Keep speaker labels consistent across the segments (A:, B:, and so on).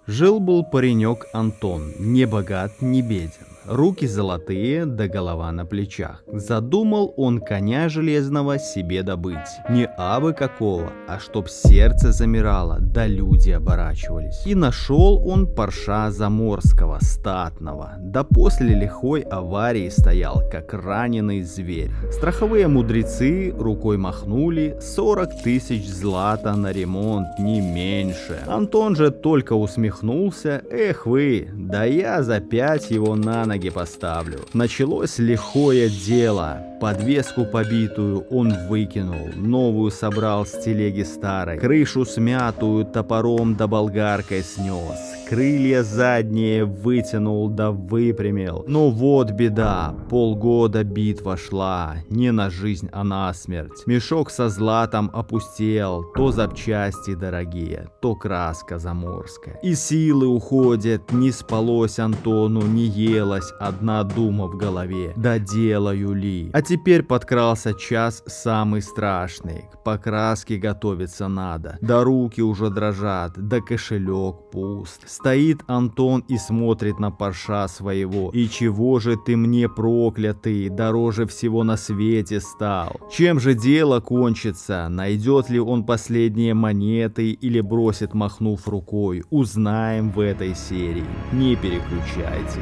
A: Жил-был паренек Антон, не богат, не беден. Руки золотые, да голова на плечах. Задумал он коня железного себе добыть. Не абы какого, а чтоб сердце замирало, да люди оборачивались. И нашел он парша заморского, статного. Да после лихой аварии стоял, как раненый зверь. Страховые мудрецы рукой махнули, 40 тысяч злата на ремонт, не меньше. Антон же только усмехнулся: эх вы, да я за 5 его на ноги поставлю. Началось лихое дело. Подвеску побитую он выкинул, новую собрал с телеги старой, крышу смятую топором да болгаркой снес, крылья задние вытянул да выпрямил. Но вот беда, полгода битва шла, не на жизнь, а на смерть. Мешок со златом опустел, то запчасти дорогие, то краска заморская. И силы уходят, не спалось Антону, не елась одна дума в голове: да делаю ли? А теперь подкрался час самый страшный. К покраске готовиться надо. Да руки уже дрожат, да кошелек пуст. Стоит Антон и смотрит на парша своего. И чего же ты мне, проклятый, дороже всего на свете стал? Чем же дело кончится? Найдет ли он последние монеты или бросит, махнув рукой? Узнаем в этой серии. Не переключайтесь.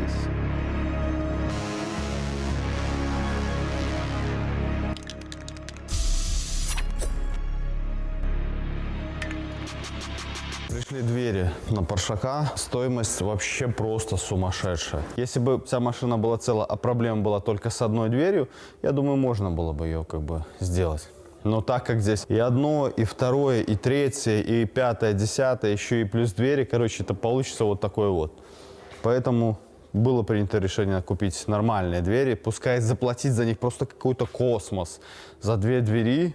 B: Пришли двери на Паршака, стоимость вообще просто сумасшедшая. Если бы вся машина была цела, а проблема была только с одной дверью, я думаю, можно было бы ее сделать. Но так как здесь и одно, и второе, и третье, и пятое, десятое, еще и плюс двери, короче, это получится вот такое вот. Поэтому было принято решение купить нормальные двери, пускай заплатить за них просто какой-то космос. За 2 двери,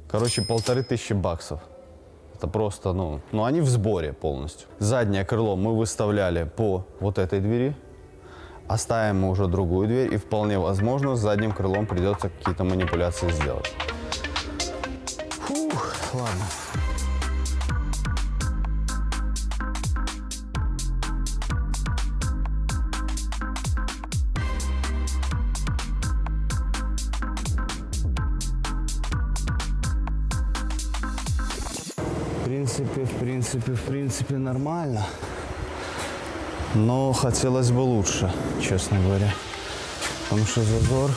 B: короче, 1500 баксов. Это просто, ну они в сборе полностью. Заднее крыло мы выставляли по вот этой двери. Оставим мы уже другую дверь, и вполне возможно, с задним крылом придется какие-то манипуляции сделать. Фух, ладно. В принципе, нормально. Но хотелось бы лучше, честно говоря. Потому что зазор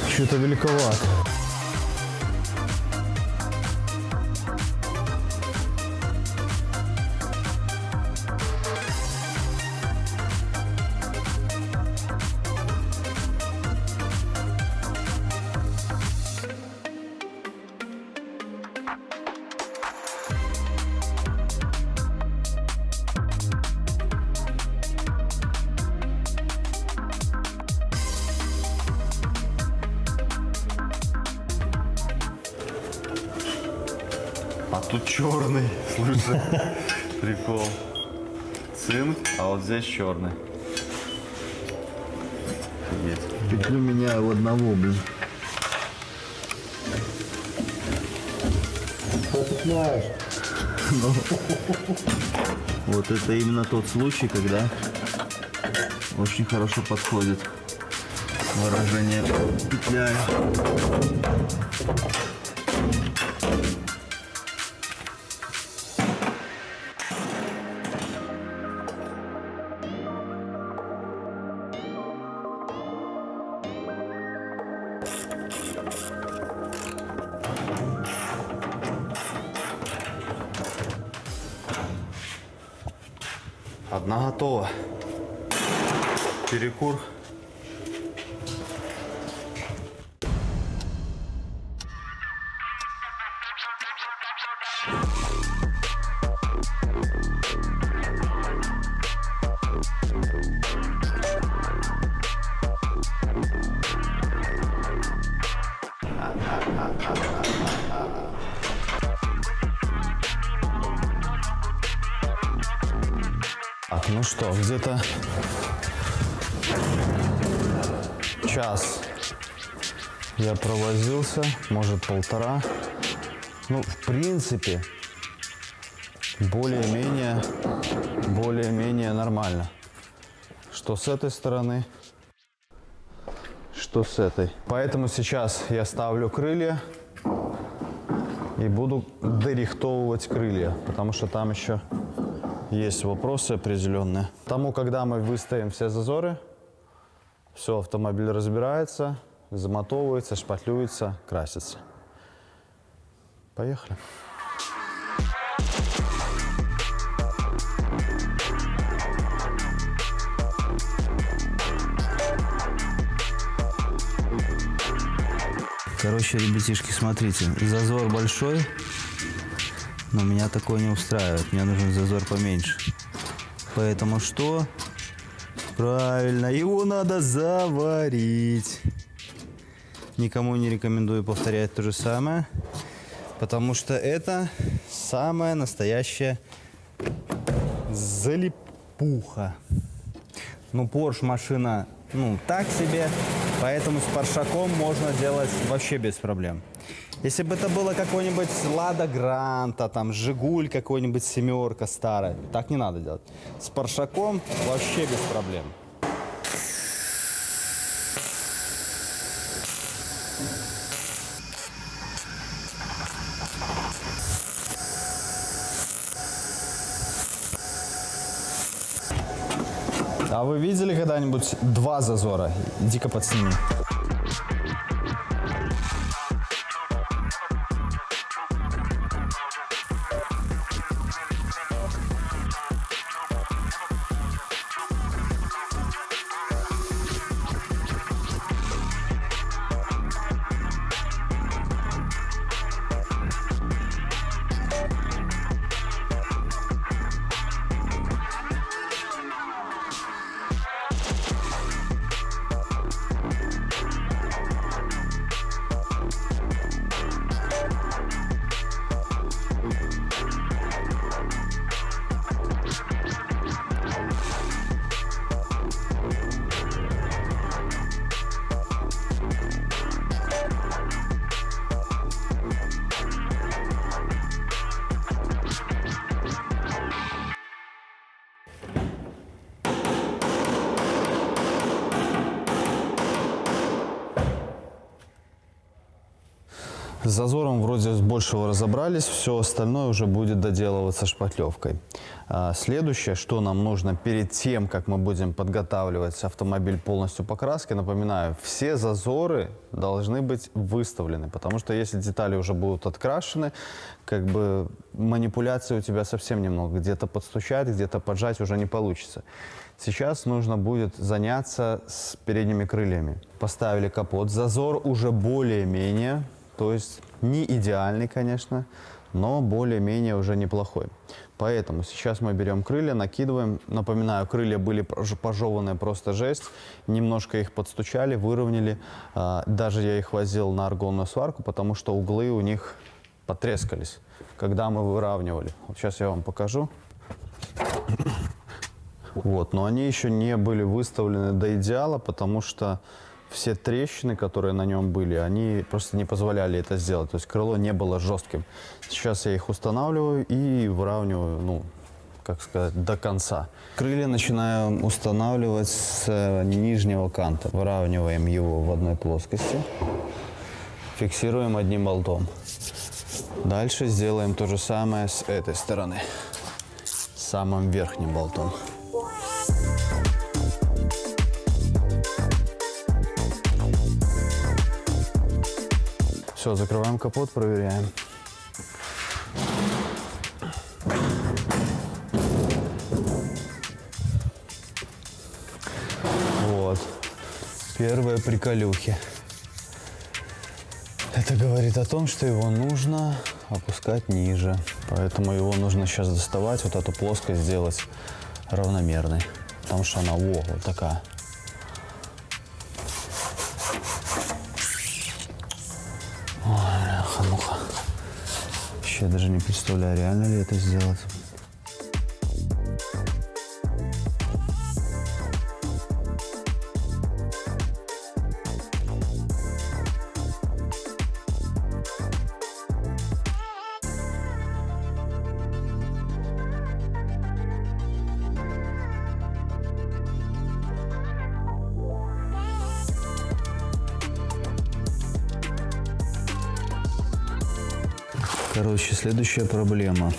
B: что-то великоват.
C: А тут черный, слушай, прикол. Цинк, а вот здесь черный. Есть.
A: Петлю меняю в одного, блин.
D: Что ты знаешь?
A: Вот это именно тот случай, когда очень хорошо подходит выражение «петляю».
B: Одна готова. Перекур. Так, ну что, где-то час я провозился, может 1,5. Ну, в принципе, более-менее нормально. Что с этой стороны, что с этой. Поэтому сейчас я ставлю крылья и буду дорихтовывать крылья, потому что там еще есть вопросы определенные. Потому когда мы выставим все зазоры, все, автомобиль разбирается, замотовывается, шпатлюется, красится. Поехали.
D: Короче, ребятишки, смотрите, зазор большой, но меня такое не устраивает. Мне нужен зазор поменьше. Поэтому что? Правильно, его надо заварить. Никому не рекомендую повторять то же самое, потому что это самая настоящая залипуха. Ну, Porsche машина, так себе, поэтому с паршаком можно делать вообще без проблем. Если бы это было какой-нибудь Лада Гранта, там, Жигуль какой-нибудь, семерка старая, так не надо делать. С паршаком вообще без проблем.
B: А вы видели когда-нибудь два зазора? Иди-ка подсними. С зазором вроде с большего разобрались, все остальное уже будет доделываться шпатлевкой. Следующее, что нам нужно перед тем, как мы будем подготавливать автомобиль полностью по краске, напоминаю, все зазоры должны быть выставлены, потому что если детали уже будут открашены, как бы манипуляции у тебя совсем немного, где-то подстучать, где-то поджать уже не получится. Сейчас нужно будет заняться с передними крыльями. Поставили капот, зазор уже более-менее, то есть не идеальный, конечно, но более-менее уже неплохой. Поэтому сейчас мы берем крылья, накидываем. Напоминаю, крылья были пожеванные, просто жесть. Немножко их подстучали, выровняли. Даже я их возил на аргонную сварку, потому что углы у них потрескались, когда мы выравнивали. Вот сейчас я вам покажу. Вот, но они еще не были выставлены до идеала, потому что все трещины, которые на нем были, они просто не позволяли это сделать. То есть крыло не было жестким. Сейчас я их устанавливаю и выравниваю, как сказать, до конца. Крылья начинаем устанавливать с нижнего канта. Выравниваем его в одной плоскости. Фиксируем одним болтом. Дальше сделаем то же самое с этой стороны. Самым верхним болтом. Все, закрываем капот, проверяем. Вот. Первые приколюхи. Это говорит о том, что его нужно опускать ниже. Поэтому его нужно сейчас доставать, вот эту плоскость сделать равномерной. Потому что она, вот такая. Ой, вообще даже не представляю, реально ли это сделать.
D: Короче, следующая проблема.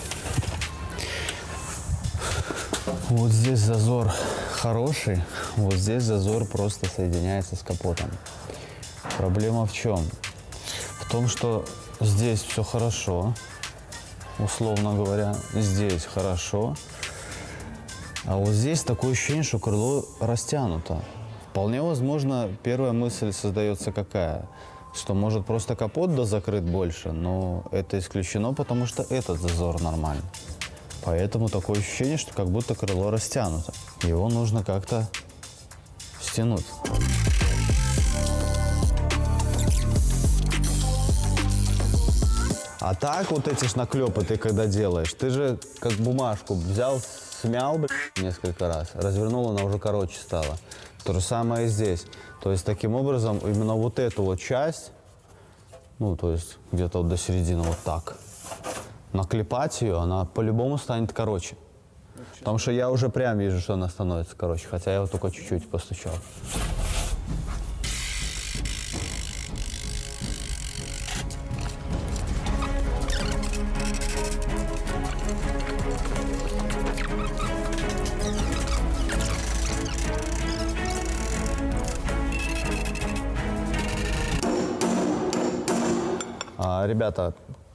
B: Вот здесь зазор хороший, вот здесь зазор просто соединяется с капотом. Проблема в чем? В том, что здесь все хорошо, условно говоря, здесь хорошо, а вот здесь такое ощущение, что крыло растянуто. Вполне возможно, первая мысль создается какая? Что может просто капот закрыт больше, но это исключено, потому что этот зазор нормальный. Поэтому такое ощущение, что как будто крыло растянуто. Его нужно как-то стянуть. А так вот эти ж наклепы ты когда делаешь, ты же как бумажку взял, смял несколько раз, развернул, она уже короче стала. То же самое и здесь. То есть таким образом именно вот эту вот часть, ну то есть где-то вот до середины вот так, наклепать ее, она по-любому станет короче. Потому что я уже прям вижу, что она становится короче, хотя я вот только чуть-чуть постучал. Ребята,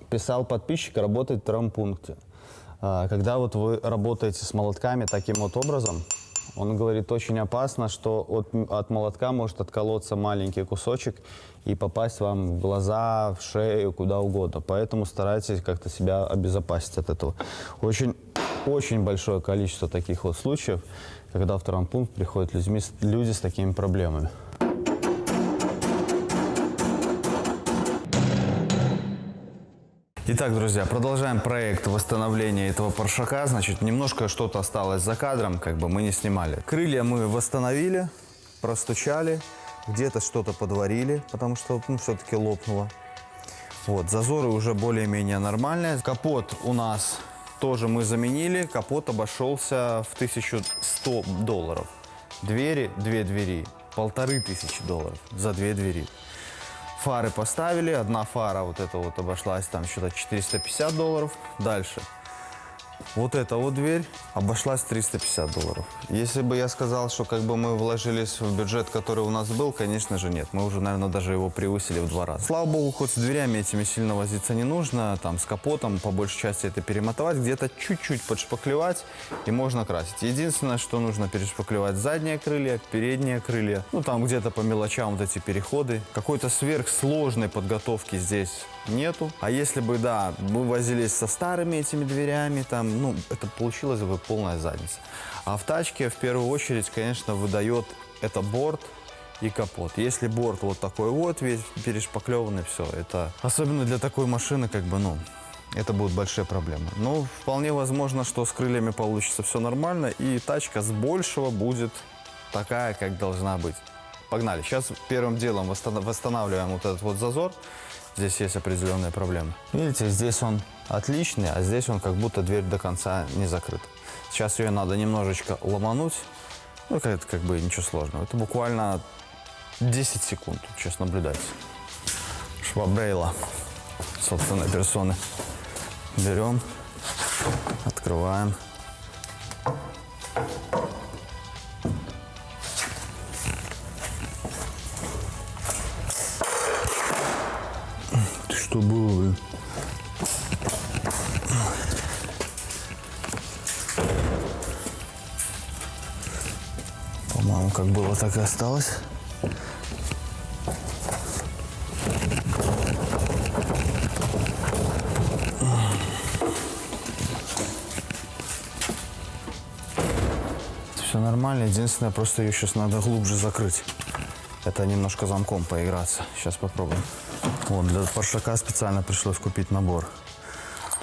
B: писал подписчик, работает в травмпункте. Когда вот вы работаете с молотками таким вот образом, он говорит, очень опасно, что от молотка может отколоться маленький кусочек и попасть вам в глаза, в шею, куда угодно. Поэтому старайтесь как-то себя обезопасить от этого. Очень большое количество таких вот случаев, когда в травмпункт приходят люди с такими проблемами. Итак, друзья, продолжаем проект восстановления этого Поршака. Значит, немножко что-то осталось за кадром, как бы мы не снимали. Крылья мы восстановили, простучали, где-то что-то подварили, потому что все-таки лопнуло. Вот, зазоры уже более-менее нормальные. Капот у нас тоже мы заменили. Капот обошелся в $1100. Двери, 2 двери, $1500 за 2 двери. Фары поставили, одна фара вот эта вот обошлась там что-то $450. Дальше. Вот эта вот дверь обошлась $350. Если бы я сказал, что как бы мы вложились в бюджет, который у нас был, конечно же нет. Мы уже, наверное, даже его превысили в 2 раза. Слава богу, хоть с дверями этими сильно возиться не нужно. Там с капотом по большей части это перемотовать, где-то чуть-чуть подшпаклевать и можно красить. Единственное, что нужно перешпаклевать задние крылья, передние крылья. Ну там где-то по мелочам вот эти переходы. Какой-то сверхсложной подготовки здесь нету. А если бы, да, мы возились со старыми этими дверями, там, ну, это получилось бы полная задница. А в тачке в первую очередь, конечно, выдает это борт и капот. Если борт вот такой вот, весь перешпаклеванный, все, это, особенно для такой машины, как бы, ну, это будут большие проблемы. Но вполне возможно, что с крыльями получится все нормально, и тачка с большего будет такая, как должна быть. Погнали. Сейчас первым делом восстанавливаем вот этот вот зазор. Здесь есть определенные проблемы. Видите, здесь он отличный, а здесь он как будто дверь до конца не закрыта. Сейчас ее надо немножечко ломануть. Ну, это как бы ничего сложного. Это буквально 10 секунд. Сейчас наблюдайте. Швабрейла собственной персоны. Берем, открываем. Что было, блин? По-моему, как было, так и осталось. Все нормально. Единственное, просто ее сейчас надо глубже закрыть. Это немножко замком поиграться. Сейчас попробуем. Вот, для Поршака специально пришлось купить набор.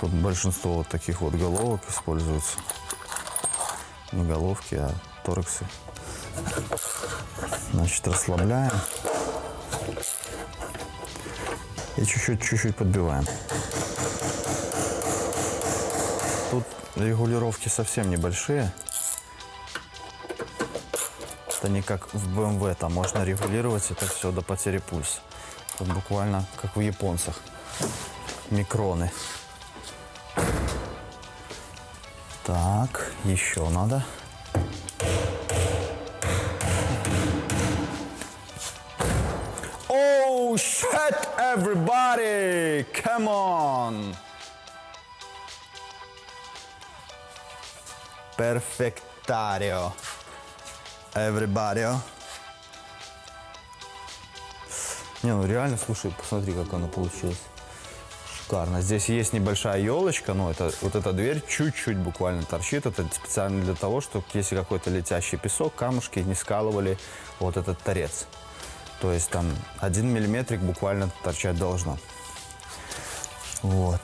B: Тут большинство вот таких вот головок используются. Не головки, а торксы. Значит, расслабляем. И чуть-чуть подбиваем. Тут регулировки совсем небольшие. Это не как в BMW, там можно регулировать это все до потери пульса. Тут буквально как в японцах. Микроны. Так, еще надо. Oh shit, everybody! Come on! Perfectario. Everybody. Не, ну реально, слушай, посмотри, как оно получилось. Шикарно. Здесь есть небольшая елочка, но это, вот эта дверь чуть-чуть буквально торчит. Это специально для того, чтобы если какой-то летящий песок, камушки не скалывали вот этот торец. То есть там 1 миллиметрик буквально торчать должно. Вот.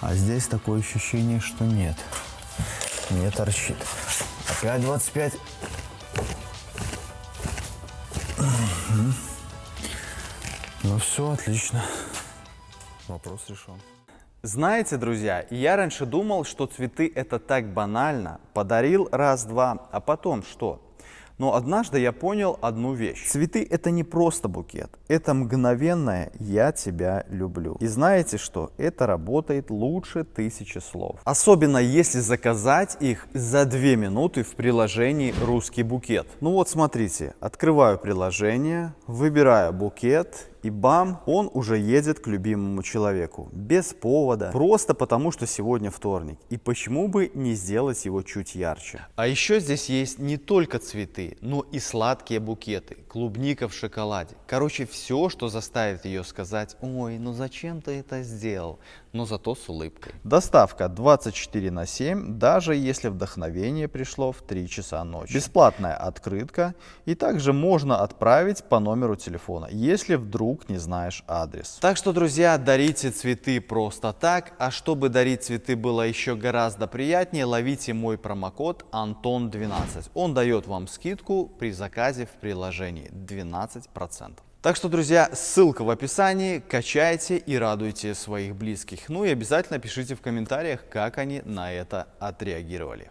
B: А здесь такое ощущение, что нет. Не торчит. Опять 25. Ну все, отлично. Вопрос решен.
A: Знаете, друзья, я раньше думал, что цветы это так банально. Подарил раз-два, а потом что? Но однажды я понял одну вещь. Цветы это не просто букет. Это мгновенное «я тебя люблю». И знаете что? Это работает лучше 1000 слов. Особенно если заказать их за 2 минуты в приложении «Русский букет». Ну вот смотрите, открываю приложение, выбираю букет. И бам, он уже едет к любимому человеку. Без повода. Просто потому, что сегодня вторник. И почему бы не сделать его чуть ярче? А еще здесь есть не только цветы, но и сладкие букеты. Клубника в шоколаде. Короче, все, что заставит ее сказать: ой, ну зачем ты это сделал? Но зато с улыбкой. Доставка 24/7, даже если вдохновение пришло в 3 часа ночи. Бесплатная открытка. И также можно отправить по номеру телефона, если вдруг не знаешь адрес. Так что, друзья, дарите цветы просто так. А чтобы дарить цветы было еще гораздо приятнее, ловите мой промокод Антон12. Он дает вам скидку при заказе в приложении 12%. Так что, друзья, ссылка в описании, качайте и радуйте своих близких. Ну и обязательно пишите в комментариях, как они на это отреагировали.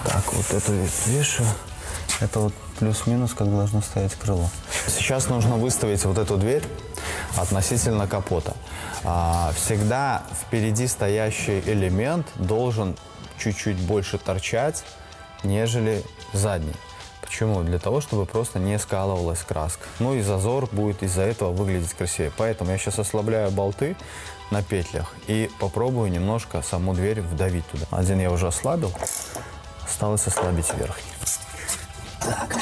B: Так, вот эту вешу. Это вот плюс-минус, как должно стоять крыло. Сейчас нужно выставить вот эту дверь относительно капота. Всегда впереди стоящий элемент должен чуть-чуть больше торчать, нежели задний. Почему? Для того, чтобы просто не скалывалась краска. Ну и зазор будет из-за этого выглядеть красивее. Поэтому я сейчас ослабляю болты на петлях и попробую немножко саму дверь вдавить туда. Один я уже ослабил. Осталось ослабить верхний. Так.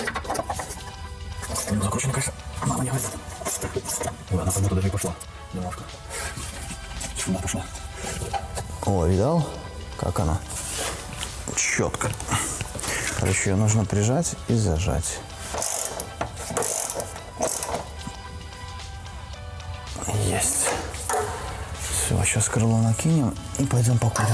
B: Закручено, конечно. Мама не возьмет. Ой, она как будто даже и пошла. Немножко. Сюда пошла. О, видал? Как она? Четко. Короче, ее нужно прижать и зажать. Есть. Все, сейчас крыло накинем и пойдем покурим.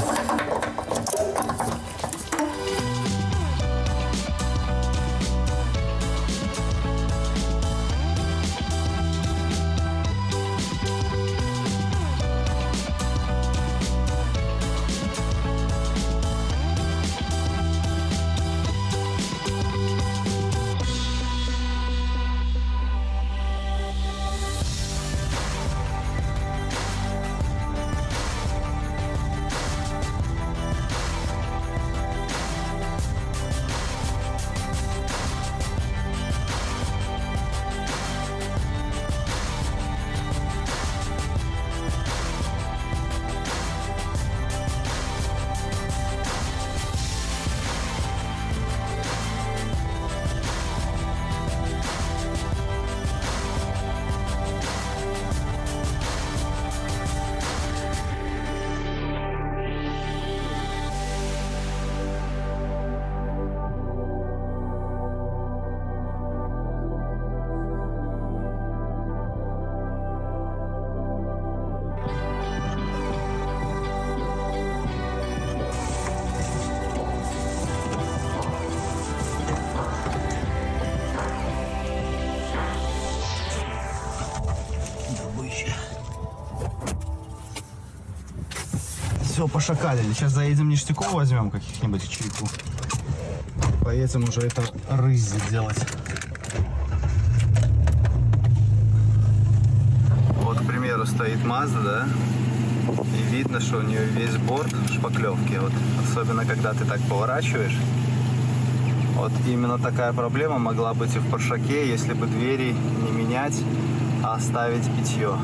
A: все пошакалили. Сейчас заедем ништяков, возьмем каких-нибудь чайку. Поедем уже это рысь делать. Вот, к примеру, стоит Mazda, да? И видно, что у нее весь борт в шпаклевке. Вот, особенно, когда ты так поворачиваешь. Вот именно такая проблема могла быть и в Паршаке, если бы двери не менять, а оставить битье.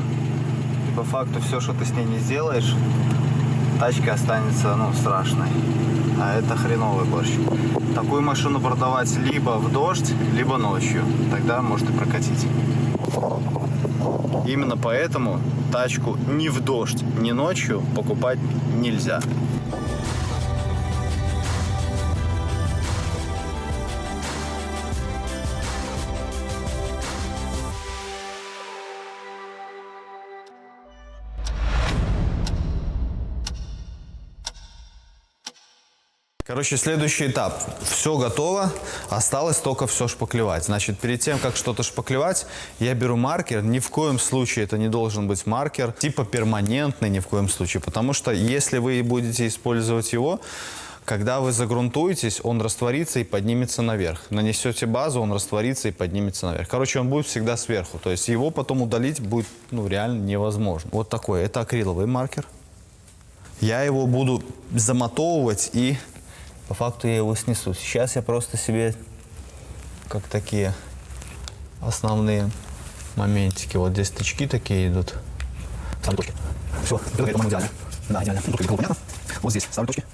A: И по факту все, что ты с ней не сделаешь, тачка останется, ну, страшной. А это хреновый борщ. Такую машину продавать либо в дождь, либо ночью. Тогда может и прокатить. Именно поэтому тачку ни в дождь, ни ночью покупать нельзя. Короче, следующий этап. Все готово, осталось только все шпаклевать. Значит, перед тем, как что-то шпаклевать, я беру маркер. Ни в коем случае это не должен быть маркер типа перманентный, ни в коем случае. Потому что если вы будете использовать его, когда вы загрунтуетесь, он растворится и поднимется наверх. Нанесете базу, он растворится и поднимется наверх. Короче, он будет всегда сверху. То есть его потом удалить будет, ну, реально невозможно. Вот такой. Это акриловый маркер. Я его буду замотовывать и... По факту я его снесу. Сейчас я просто себе, как такие основные моментики. Вот здесь тычки такие идут. Ставлю точки. Все, это, по-моему, идеально. Да, идеально. Тут крышка понятно. Вот здесь ставлю точки.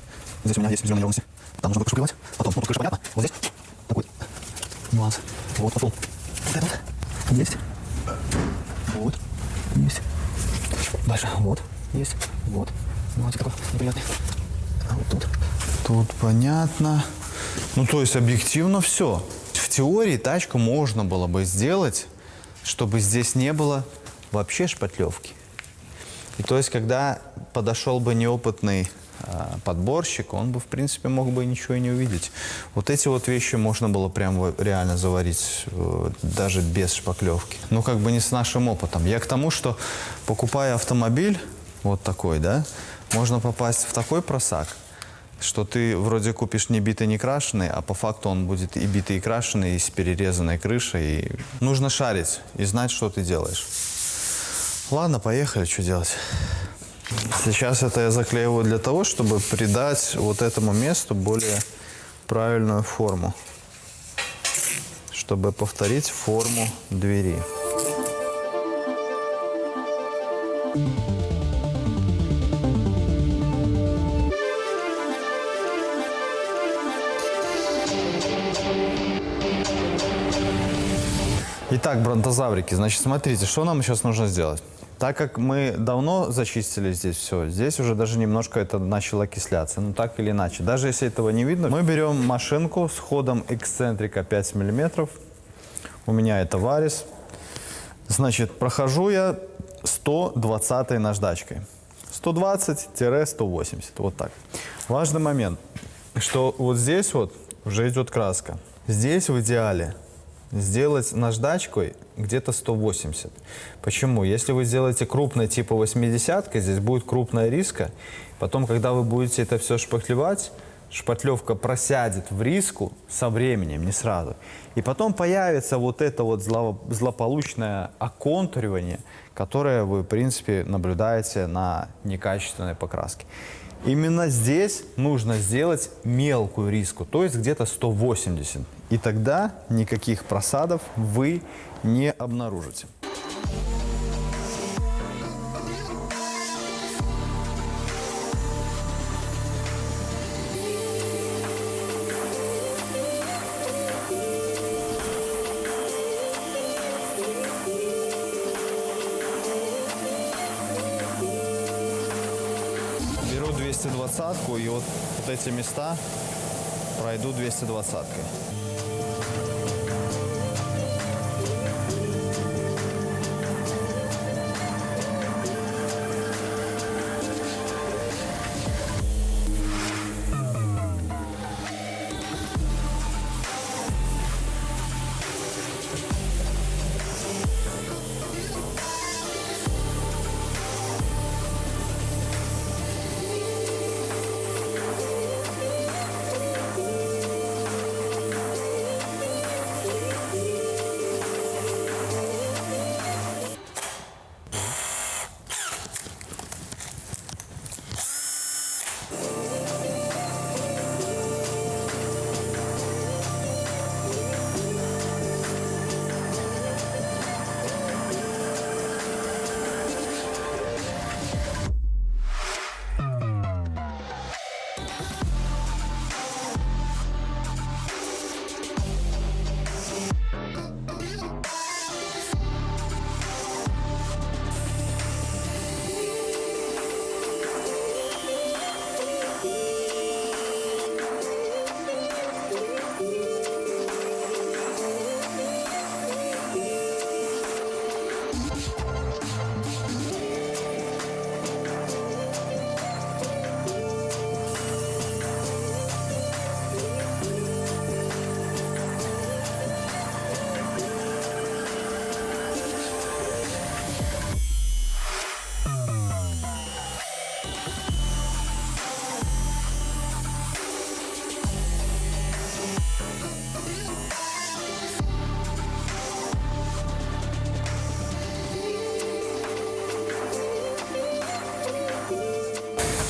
A: Здесь у меня есть зеленые неровности. Там нужно крышу клевать. Потом, вот крыша понятно. Вот здесь такой нюанс. Вот пошел. Вот это вот. Есть. Вот. Есть. Дальше. Вот. Есть. Вот. Вот такой неприятный. А вот тут. Тут понятно. Ну, то есть объективно все. В теории тачку можно было бы сделать, чтобы здесь не было вообще шпатлевки. И то есть, когда подошел бы неопытный подборщик, он бы, в принципе, мог бы ничего и не увидеть. Вот эти вот вещи можно было прям реально заварить даже без шпаклевки. Ну, как бы не с нашим опытом. Я к тому, что, покупая автомобиль вот такой, да, можно попасть в такой просак, что ты вроде купишь не битый, не крашеный, а по факту он будет и битый, и крашеный, и с перерезанной крышей. И нужно шарить и знать, что ты делаешь. Ладно, поехали, что делать. Сейчас это я заклеиваю для того, чтобы придать вот этому месту более правильную форму. Чтобы повторить форму двери. Итак, бронтозаврики, значит, смотрите, что нам сейчас нужно сделать. Так как мы давно зачистили здесь все, здесь уже даже немножко это начало окисляться, ну так или иначе. Даже если этого не видно, мы берем машинку с ходом эксцентрика 5 мм. У меня это Варис. Значит, прохожу я 120-й наждачкой. 120-180, вот так. Важный момент, что вот здесь вот уже идет краска. Здесь в идеале сделать наждачкой где-то 180. Почему? Если вы сделаете крупной типа 80-ка, здесь будет крупная риска. Потом, когда вы будете это все шпаклевать, шпатлевка просядет в риску со временем, не сразу. И потом появится вот это вот злополучное оконтуривание, которое вы, в принципе, наблюдаете на некачественной покраске. Именно здесь нужно сделать мелкую риску, то есть где-то 180. И тогда никаких просадов вы не обнаружите. Беру 220-ку и вот эти места пройду 220-кой.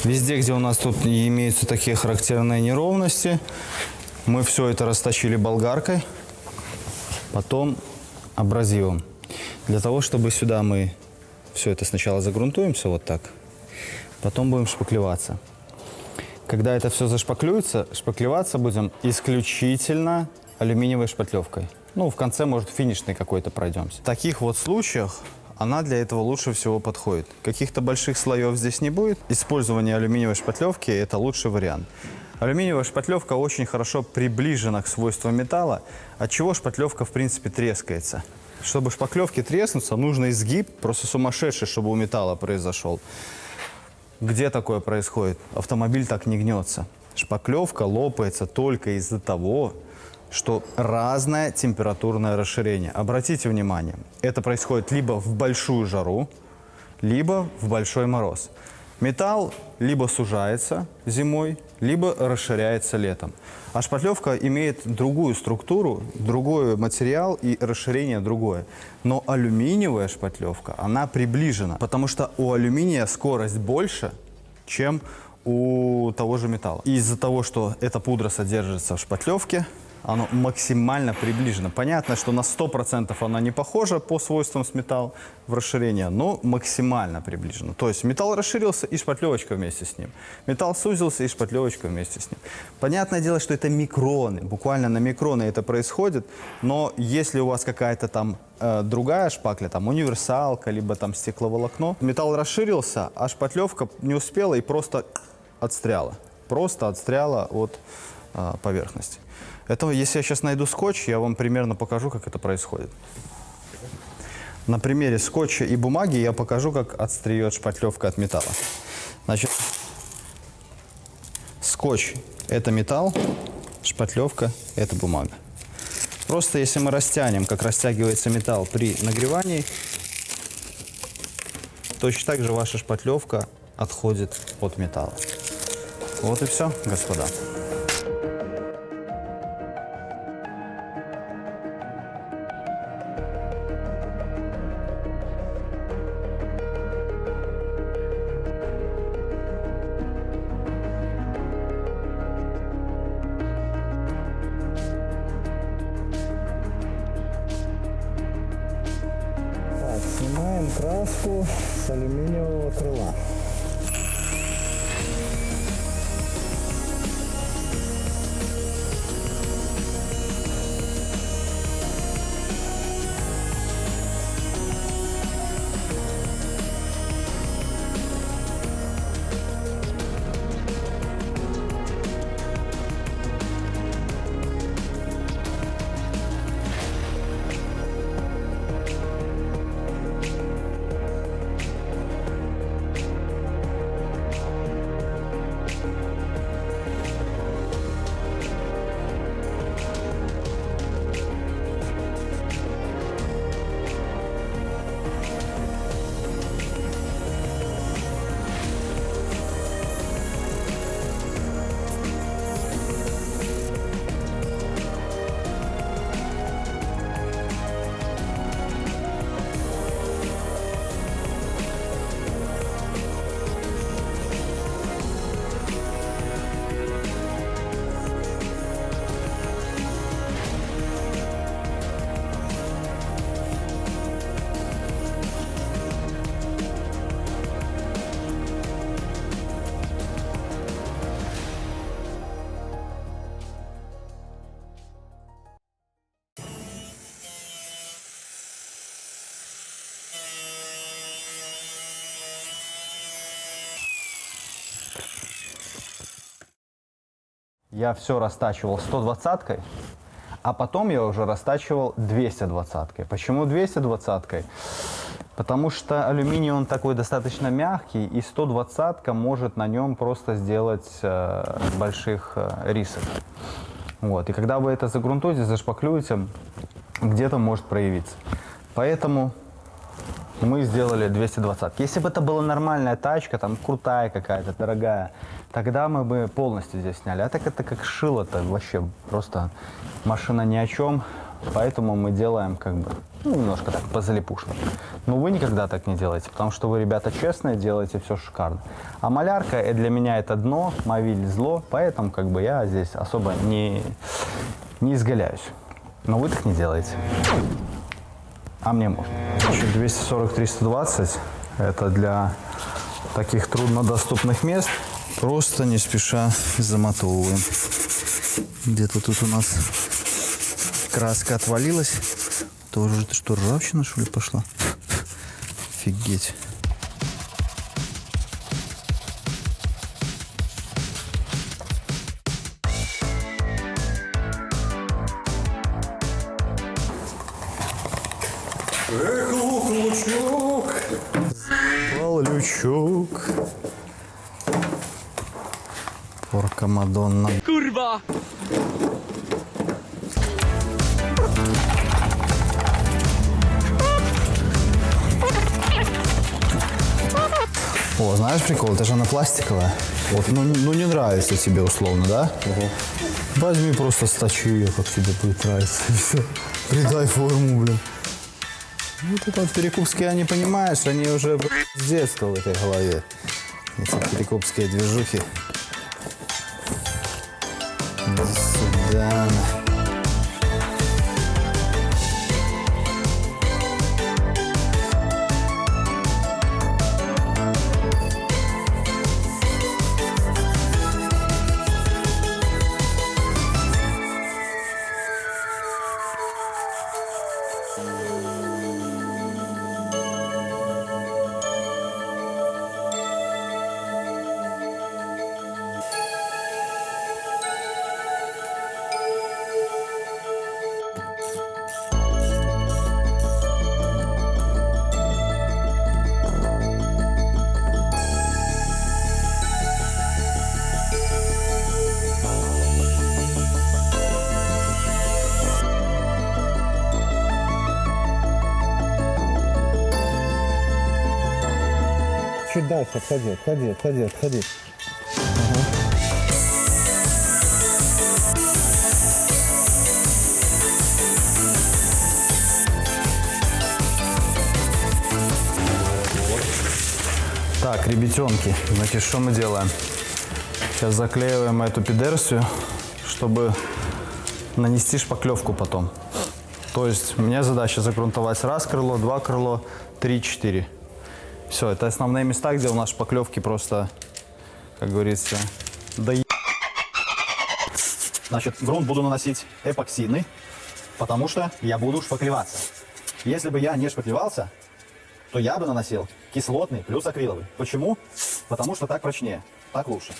B: Везде, где у нас тут имеются такие характерные неровности, мы все это расточили болгаркой, потом абразивом. Для того, чтобы сюда мы все это сначала загрунтуемся вот так, потом будем шпаклеваться. Когда это все зашпаклюется, шпаклеваться будем исключительно алюминиевой шпатлевкой. Ну, в конце, может, финишной какой-то пройдемся. В таких вот случаях она для этого лучше всего подходит. Каких-то больших слоев здесь не будет. Использование алюминиевой шпатлевки – это лучший вариант. Алюминиевая шпатлевка очень хорошо приближена к свойствам металла, отчего шпатлевка, в принципе, трескается. Чтобы шпаклевке треснуться, нужно изгиб просто сумасшедший, чтобы у металла произошел. Где такое происходит? Автомобиль так не гнется. Шпаклевка лопается только из-за того, что разное температурное расширение. Обратите внимание, это происходит либо в большую жару, либо в большой мороз. Металл либо сужается зимой, либо расширяется летом. А шпатлевка имеет другую структуру, другой материал и расширение другое. Но алюминиевая шпатлевка, она приближена, потому что у алюминия скорость больше, чем у того же металла. Из-за того, что эта пудра содержится в шпатлевке, оно максимально приближено. Понятно, что на 100% она не похожа по свойствам с металлом в расширении, но максимально приближена. То есть металл расширился и шпатлевочка вместе с ним. Металл сузился и шпатлевочка вместе с ним. Понятное дело, что это микроны, буквально на микроны это происходит, но если у вас какая-то там другая шпакля, там универсалка, либо там стекловолокно, металл расширился, а шпатлевка не успела и просто отстряла. Просто отстряла от поверхности. Это, если я сейчас найду скотч, я вам примерно покажу, как это происходит. На примере скотча и бумаги я покажу, как отстреет шпатлевка от металла. Значит, скотч – это металл, шпатлевка – это бумага. Просто если мы растянем, как растягивается металл при нагревании, точно так же ваша шпатлевка отходит от металла. Вот и все, господа.
E: Снимаем краску с алюминиевого крыла.
B: Я все растачивал 120-кой, а потом я уже растачивал 220-кой. Почему 220-кой? Потому что алюминий, он такой достаточно мягкий, и 120-ка может на нем просто сделать больших рисок. Вот. И когда вы это загрунтуете, зашпаклюете, где-то может проявиться. Поэтому мы сделали 220. Если бы это была нормальная тачка, там крутая какая-то, дорогая, тогда мы бы полностью здесь сняли. А так это как шило-то, вообще просто машина ни о чем. Поэтому мы делаем как бы Ну, немножко так, позалипушно. Но вы никогда так не делаете, потому что вы, ребята, честные, делаете все шикарно. А малярка для меня это дно, мовиль зло, поэтому как бы я здесь особо не изгаляюсь. Но вы так не делаете. А мне можно. 240-320 это для таких труднодоступных мест.
D: Просто не спеша замотовываем. Где-то тут у нас краска отвалилась. Тоже что, ржавчина, что ли, пошла? Офигеть.
B: Эх, лучок, лючок.
D: Порка Мадонна. О, знаешь прикол, это же она пластиковая. Вот, ну не нравится тебе условно, да? Возьми просто сточи ее, как тебе будет нравиться. И все. Придай форму, блин. Вот это вот перекупские, они, понимаешь, они уже с детства в этой голове. Эти перекупские движухи. Иди сюда.
E: Чуть дальше отходи.
D: Так, ребятенки, значит, что мы делаем? Сейчас заклеиваем эту пидерсию, чтобы нанести шпаклевку потом. То есть у меня задача загрунтовать раз крыло, два крыло, 3-4. Все, это основные места, где у нас шпаклевки просто, как говорится,
A: Значит, грунт буду наносить эпоксидный, потому что я буду шпаклеваться. Если бы я не шпаклевался, то я бы наносил кислотный плюс акриловый. Почему? Потому что так прочнее, так лучше.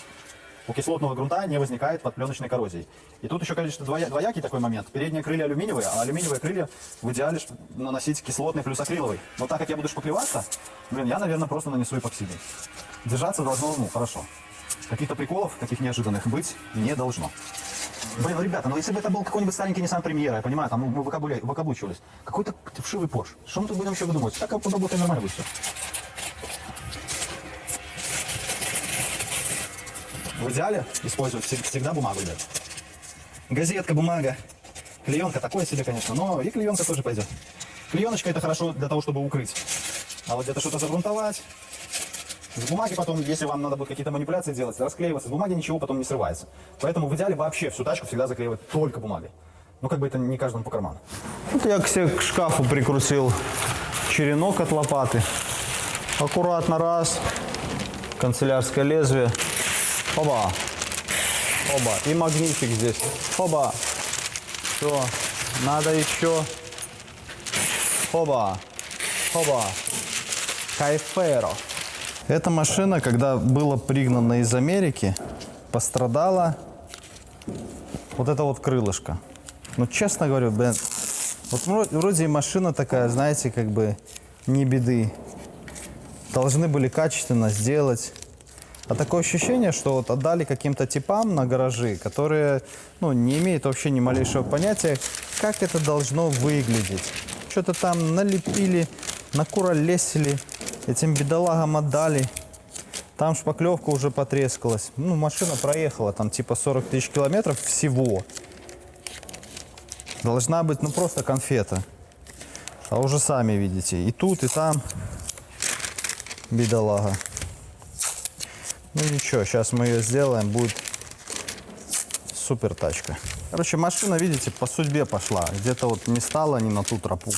A: У кислотного грунта не возникает подпленочной коррозии. И тут еще, конечно, двоякий такой момент. Передние крылья алюминиевые, а алюминиевые крылья в идеале наносить кислотный плюс акриловый. Но так как я буду шпаклеваться, я, наверное, просто нанесу эпоксидный. Держаться должно, хорошо. Каких-то приколов, таких неожиданных, быть не должно. Ребята, если бы это был какой-нибудь старенький Nissan Premier, я понимаю, там мы выкаблучивались. Какой-то вшивый Porsche. Что мы тут будем еще выдумывать? Так подработаем, нормально будет все. В идеале использовать всегда бумагу, ребят. Газетка, бумага, клеенка, такое себе, конечно, но и клеенка тоже пойдет. Клееночка это хорошо для того, чтобы укрыть. А вот где-то что-то загрунтовать. С бумаги потом, если вам надо будет какие-то манипуляции делать, расклеиваться, с бумаги ничего потом не срывается. Поэтому в идеале вообще всю тачку всегда заклеивать только бумагой. Ну, как бы это не каждому по карману.
B: Вот я к шкафу прикрутил черенок от лопаты. Аккуратно раз. Канцелярское лезвие. Оба. Оба. И магнитик здесь. Оба. Все. Надо еще. Оба. Оба. Кайферо.
D: Эта машина, когда была пригнана из Америки, пострадала вот это вот крылышко. Ну, честно говорю, блин, вот вроде и машина такая, знаете, как бы не беды. Должны были качественно сделать. А такое ощущение, что вот отдали каким-то типам на гаражи, которые, не имеют вообще ни малейшего понятия, как это должно выглядеть. Что-то там налепили, накуролесили, этим бедолагам отдали. Там шпаклевка уже потрескалась. Машина проехала там типа 40 тысяч километров всего. Должна быть, просто конфета. А уже сами видите, и тут, и там бедолага. Ну ничего, сейчас мы ее сделаем, будет супер тачка. Короче, машина, видите, по судьбе пошла. Где-то вот не стала не на ту тропу.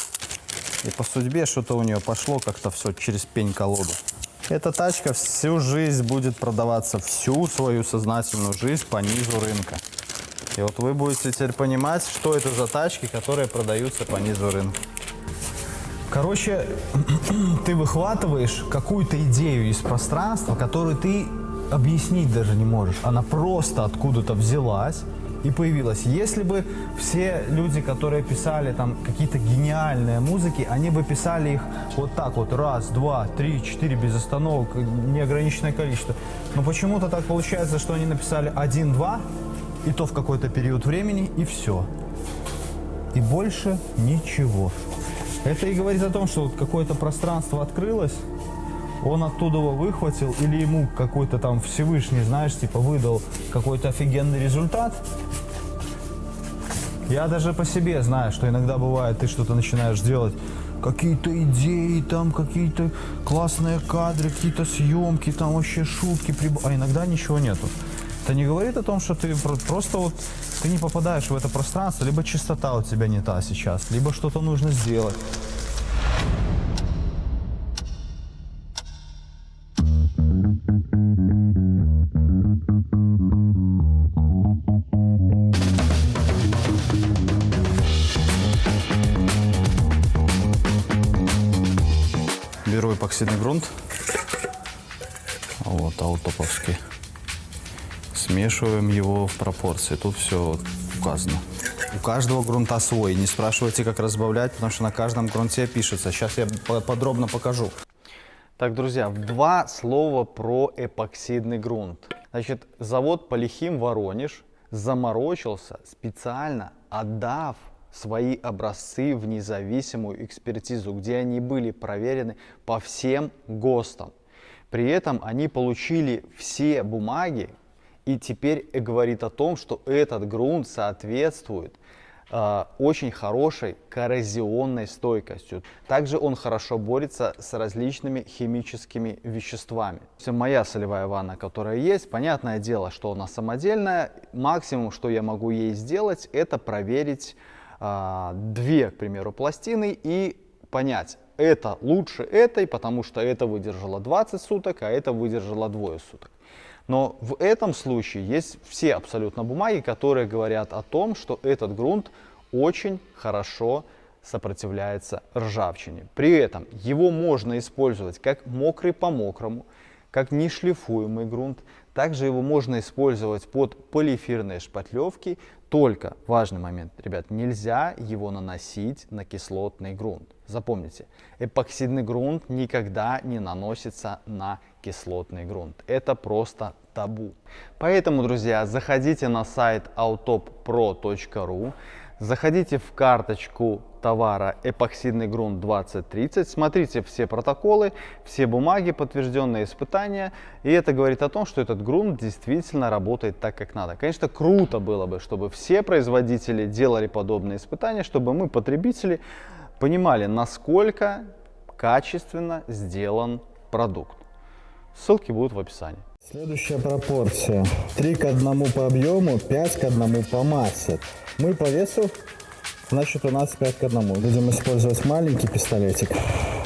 D: И по судьбе что-то у нее пошло как-то все через пень-колоду. Эта тачка всю жизнь будет продаваться, всю свою сознательную жизнь по низу рынка. И вот вы будете теперь понимать, что это за тачки, которые продаются по низу рынка. Короче, ты выхватываешь какую-то идею из пространства, которую ты объяснить даже не можешь. Она просто откуда-то взялась и появилась. Если бы все люди, которые писали там какие-то гениальные музыки, они бы писали их вот так вот, раз, два, три, четыре, без остановок, неограниченное количество. Но почему-то так получается, что они написали один, два, и то в какой-то период времени, и все. И больше ничего. Это и говорит о том, что вот какое-то пространство открылось, он оттуда его выхватил, или ему какой-то там Всевышний, знаешь, типа выдал какой-то офигенный результат. Я даже по себе знаю, что иногда бывает, ты что-то начинаешь делать, какие-то идеи, там какие-то классные кадры, какие-то съемки, там вообще шутки, а иногда ничего нету. Это не говорит о том, что ты просто вот ты не попадаешь в это пространство, либо частота у тебя не та сейчас, либо что-то нужно сделать. Беру эпоксидный грунт, вот аутоповский. Смешиваем его в пропорции. Тут все указано. У каждого грунта свой. Не спрашивайте, как разбавлять, потому что на каждом грунте пишется. Сейчас я подробно покажу. Так, друзья, два слова про эпоксидный грунт. Значит, завод Полихим Воронеж заморочился, специально отдав свои образцы в независимую экспертизу, где они были проверены по всем ГОСТам. При этом они получили все бумаги, и теперь говорит о том, что этот грунт соответствует очень хорошей коррозионной стойкостью. Также он хорошо борется с различными химическими веществами. Моя солевая ванна, которая есть, понятное дело, что она самодельная. Максимум, что я могу ей сделать, это проверить две, к примеру, пластины и понять, это лучше этой, потому что это выдержало 20 суток, а это выдержало двое суток. Но в этом случае есть все абсолютно бумаги, которые говорят о том, что этот грунт очень хорошо сопротивляется ржавчине. При этом его можно использовать как мокрый по мокрому, как нешлифуемый грунт. Также его можно использовать под полиэфирные шпатлевки. Только важный момент, ребят, нельзя его наносить на кислотный грунт. Запомните, эпоксидный грунт никогда не наносится на кислотный грунт. Это просто табу. Поэтому, друзья, заходите на сайт autoppro.ru, заходите в карточку товара эпоксидный грунт 2030, смотрите все протоколы, все бумаги, подтвержденные испытания, и это говорит о том, что этот грунт действительно работает так, как надо. Конечно, круто было бы, чтобы все производители делали подобные испытания, чтобы мы, потребители, понимали, насколько качественно сделан продукт. Ссылки будут в описании.
E: Следующая пропорция. 3 к 1 по объему, 5 к 1 по массе. Мы по весу, значит, у нас 5 к 1. Будем использовать маленький пистолетик,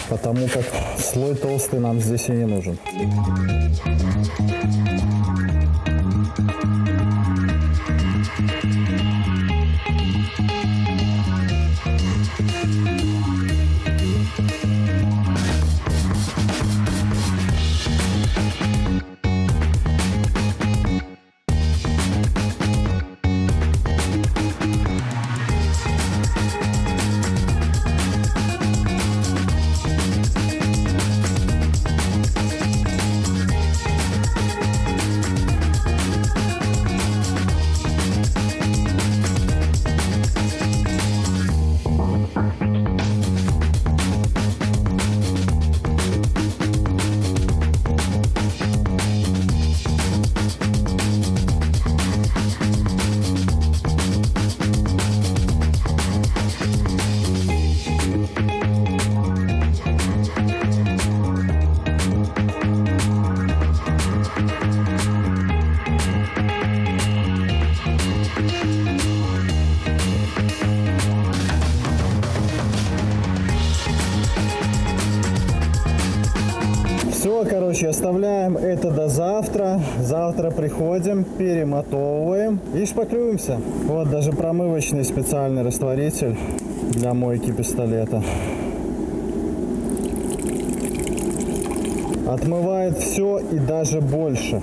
E: потому как слой толстый нам здесь и не нужен. Все, короче, оставляем это до завтра. Завтра приходим, перемотовываем и шпаклюемся. Вот даже промывочный специальный растворитель для мойки пистолета. Отмывает все и даже больше.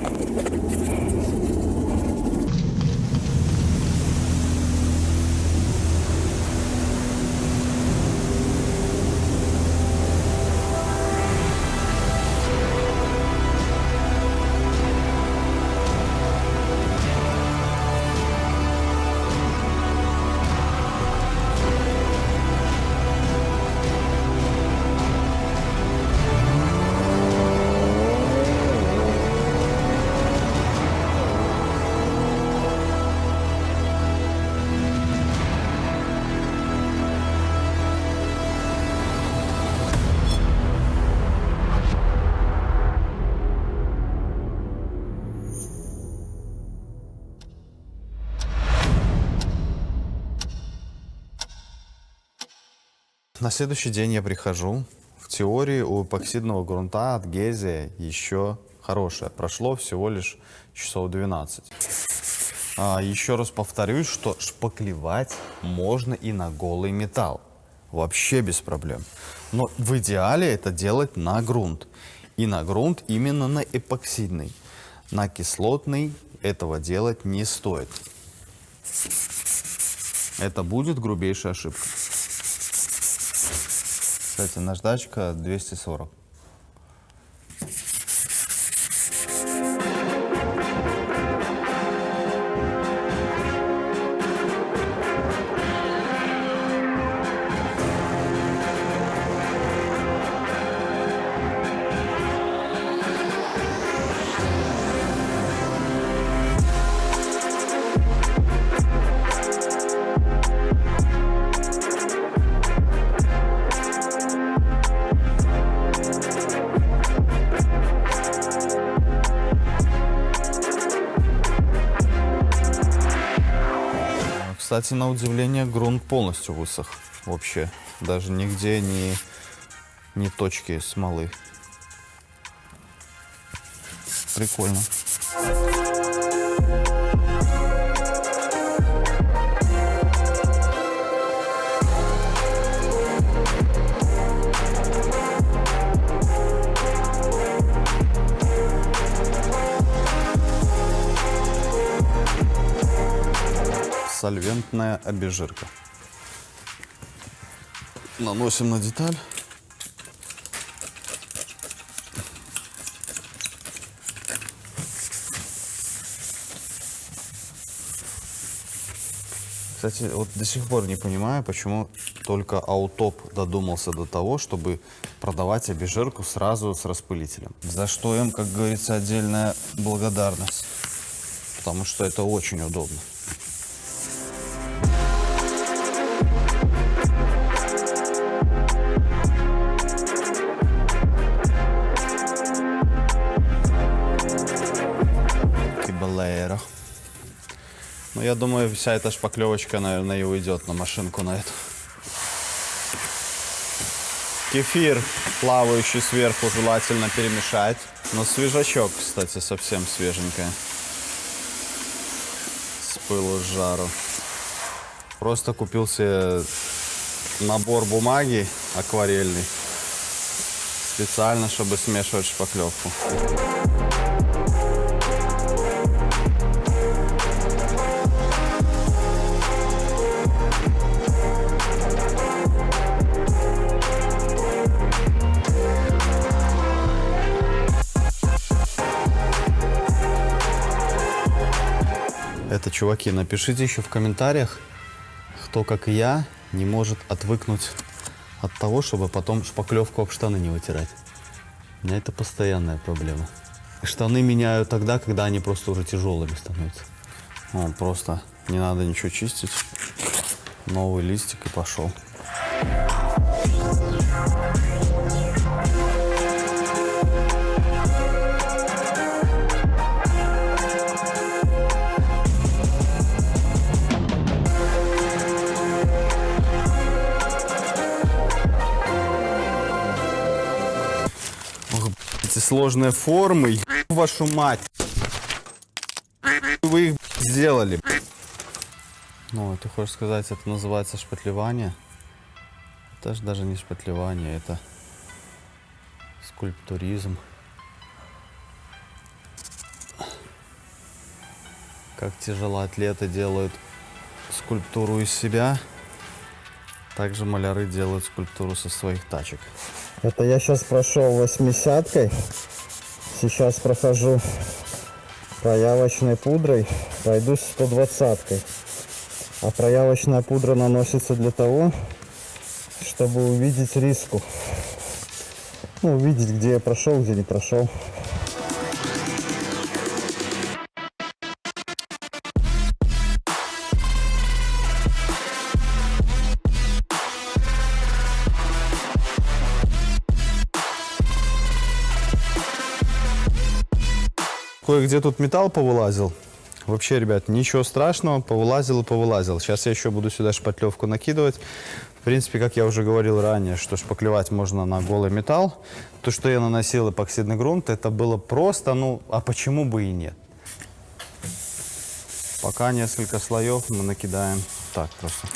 B: На следующий день я прихожу. В теории у эпоксидного грунта адгезия еще хорошая. Прошло всего лишь часов 12. Еще раз повторюсь, что шпаклевать можно и на голый металл. Вообще без проблем. Но в идеале это делать на грунт. И на грунт именно на эпоксидный. На кислотный этого делать не стоит. Это будет грубейшая ошибка. Кстати, наждачка 240. Кстати, на удивление, грунт полностью высох. Вообще, даже нигде ни точки смолы. Прикольно. Сольвентная обезжирка. Наносим на деталь. Кстати, вот до сих пор не понимаю, почему только Аутоп додумался до того, чтобы продавать обезжирку сразу с распылителем. За что им, как говорится, отдельная благодарность. Потому что это очень удобно. Кибалейро. Ну, я думаю, вся эта шпаклевочка, наверное, и уйдет на машинку на эту. Кефир, плавающий сверху, желательно перемешать. Но свежачок, кстати, совсем свеженькая. С пылу с жару. Просто купил себе набор бумаги акварельный. Специально, чтобы смешивать шпаклевку. Это, чуваки, напишите еще в комментариях, кто, как и я, не может отвыкнуть от того, чтобы потом шпаклевку об штаны не вытирать. У меня это постоянная проблема. Штаны меняю тогда, когда они просто уже тяжелыми становятся. Ну, просто не надо ничего чистить. Новый листик и пошел. эти сложные формы. Еб вашу мать. Вы их сделали. Ну, ты хочешь сказать, это называется шпатлевание? Это же даже не шпатлевание, это скульптуризм. Как тяжелоатлеты делают скульптуру из себя, так же маляры делают скульптуру со своих тачек.
E: Это я сейчас прошел 80-кой. Сейчас прохожу проявочной пудрой. Пройду 120-кой. А проявочная пудра наносится для того, чтобы увидеть риску. Ну, увидеть, где я прошел, где не прошел.
B: Кое-где тут металл повылазил. Вообще, ребят, ничего страшного, повылазил и повылазил. Сейчас я еще буду сюда шпатлевку накидывать. В принципе, как я уже говорил ранее, что шпаклевать можно на голый металл. То, что я наносил эпоксидный грунт, это было просто, ну, а почему бы и нет? Пока несколько слоев мы накидаем так просто.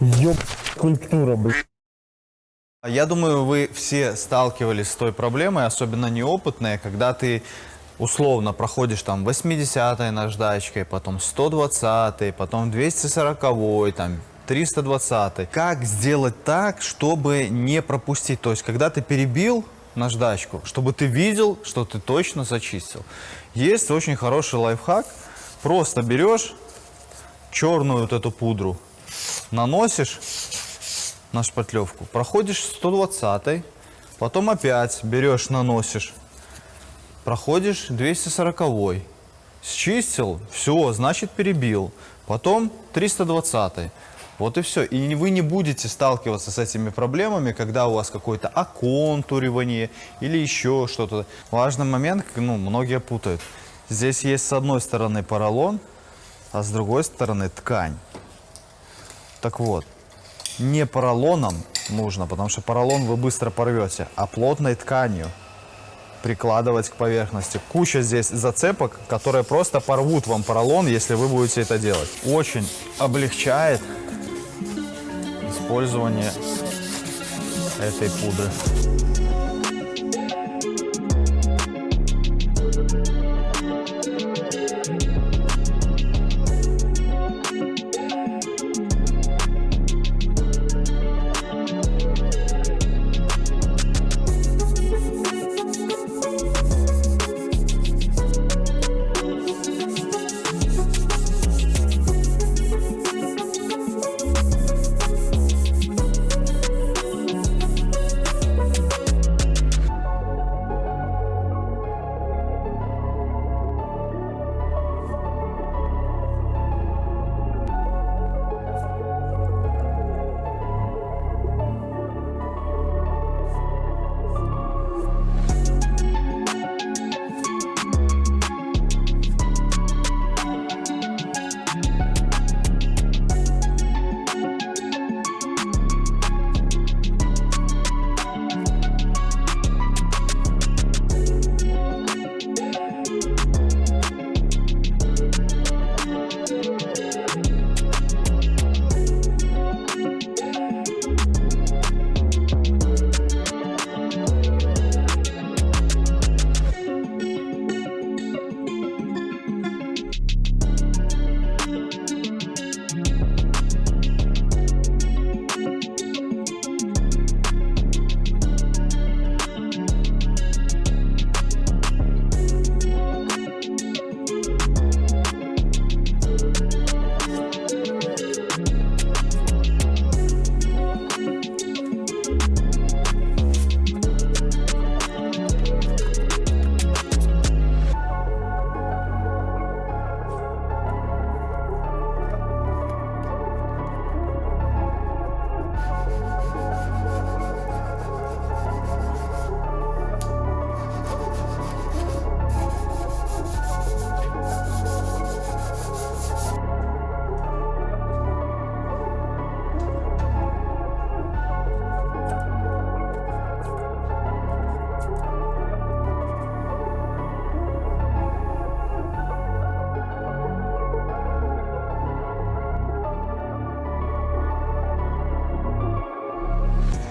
E: Ёб, скульптура, блин.
A: Я думаю, вы все сталкивались с той проблемой, особенно неопытные, когда ты условно проходишь там 80-й наждачкой, потом 120-й, потом 240-й, там 320-й. Как сделать так, чтобы не пропустить? То есть, когда ты перебил наждачку, чтобы ты видел, что ты точно зачистил. Есть очень хороший лайфхак. Просто берешь черную вот эту пудру, наносишь на шпатлевку, проходишь 120-й, потом опять берешь, наносишь, проходишь 240-й, счистил, все, значит перебил, потом 320-й. Вот и все. И вы не будете сталкиваться с этими проблемами, когда у вас какое-то оконтуривание или еще что-то. Важный момент, ну, многие путают. Здесь есть с одной стороны поролон, а с другой стороны ткань. Так вот, не поролоном нужно, потому что поролон вы быстро порвете, а плотной тканью прикладывать к поверхности. Куча здесь зацепок, которые просто порвут вам поролон, если вы будете это делать. Очень облегчает использование этой пудры.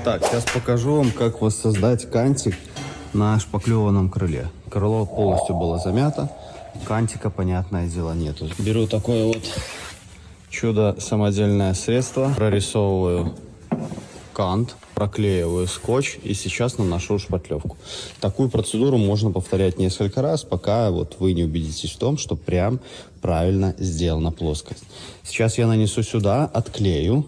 B: Так, сейчас покажу вам, как воссоздать кантик на шпаклеванном крыле. Крыло полностью было замято, кантика, понятное дело, нету. Беру такое вот чудо самодельное средство, прорисовываю кант, проклеиваю скотч и сейчас наношу шпатлевку. Такую процедуру можно повторять несколько раз, пока вот вы не убедитесь в том, что прям правильно сделана плоскость. Сейчас я нанесу сюда, отклею,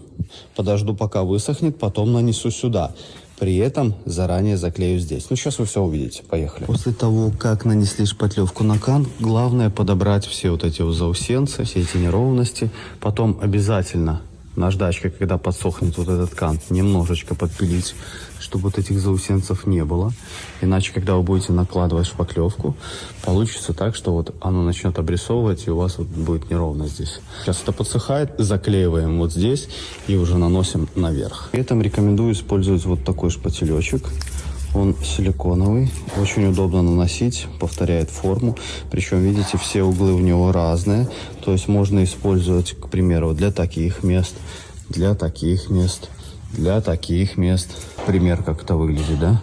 B: подожду пока высохнет, потом нанесу сюда. При этом заранее заклею здесь. Ну, сейчас вы все увидите. Поехали. После того, как нанесли шпатлевку на кант, главное подобрать все вот эти вот заусенцы, все эти неровности. Потом обязательно наждачкой, когда подсохнет вот этот кант, немножечко подпилить, чтобы вот этих заусенцев не было. Иначе, когда вы будете накладывать шпаклевку, получится так, что вот оно начнет обрисовывать, и у вас вот будет неровно здесь. Сейчас это подсыхает, заклеиваем вот здесь и уже наносим наверх. При этом рекомендую использовать вот такой шпателечек. Он силиконовый, очень удобно наносить, повторяет форму. Причем, видите, все углы у него разные. То есть можно использовать, к примеру, для таких мест, для таких мест, для таких мест. Пример, как это выглядит, да?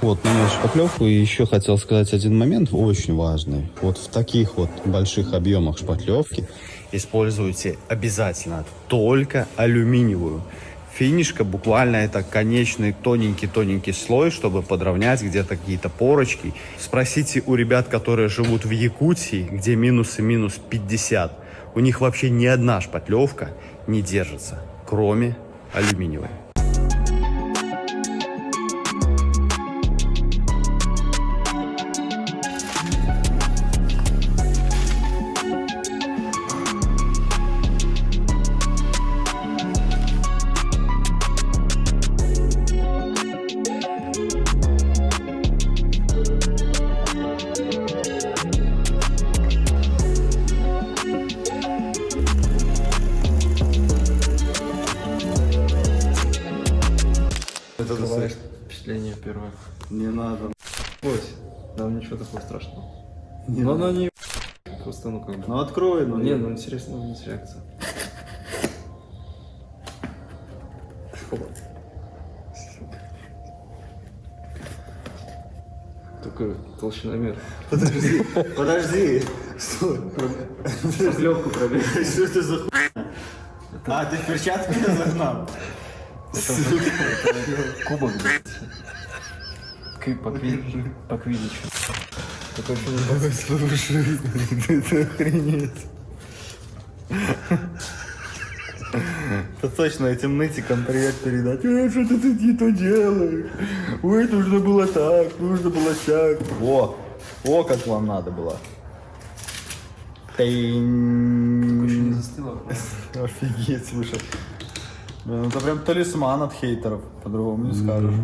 B: Вот, нанес шпатлевку. И еще хотел сказать один момент, очень важный. Вот в таких вот больших объемах шпатлевки используйте обязательно только алюминиевую. Финишка буквально это конечный тоненький-тоненький слой, чтобы подровнять где-то какие-то порочки. Спросите у ребят, которые живут в Якутии, где минус 50. У них вообще ни одна шпатлевка не держится, кроме алюминиевой.
C: Впечатление первое.
B: Не надо.
C: Ой, там ничего такого страшного. Но она не просто, ну как бы.
B: Ну открой, ну.
C: Не, ну интересно, у нас реакция. Такой толщиномер.
B: Подожди. Стой.
C: Легкую проверить.
B: Что это за хуйня? А, ты в перчатки загнал?
C: Кубок, блядь. По квиддичу. Такой фильм.
B: Слушай, это охренеть. Это точно этим нытикам привет передать. Что ты тут не то делаешь? Ой, нужно было так, нужно было так. О, как вам надо было.
C: Еще не застыло.
B: Офигеть, слушай. Блин, это прям талисман от хейтеров, по-другому не скажешь.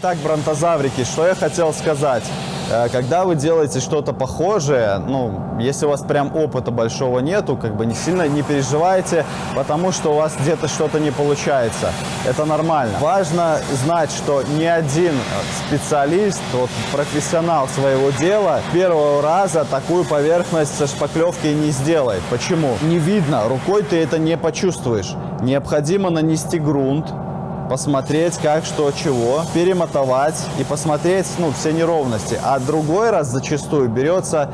B: Итак, бронтозаврики, что я хотел сказать. Когда вы делаете что-то похожее, ну, если у вас прям опыта большого нету, как бы не сильно не переживайте, потому что у вас где-то что-то не получается. Это нормально. Важно знать, что ни один специалист, вот, профессионал своего дела, с первого раза такую поверхность со шпаклевкой не сделает. Почему? Не видно, рукой ты это не почувствуешь. Необходимо нанести грунт, посмотреть, как, что, чего, перемотовать и посмотреть, ну, все неровности. А другой раз зачастую берется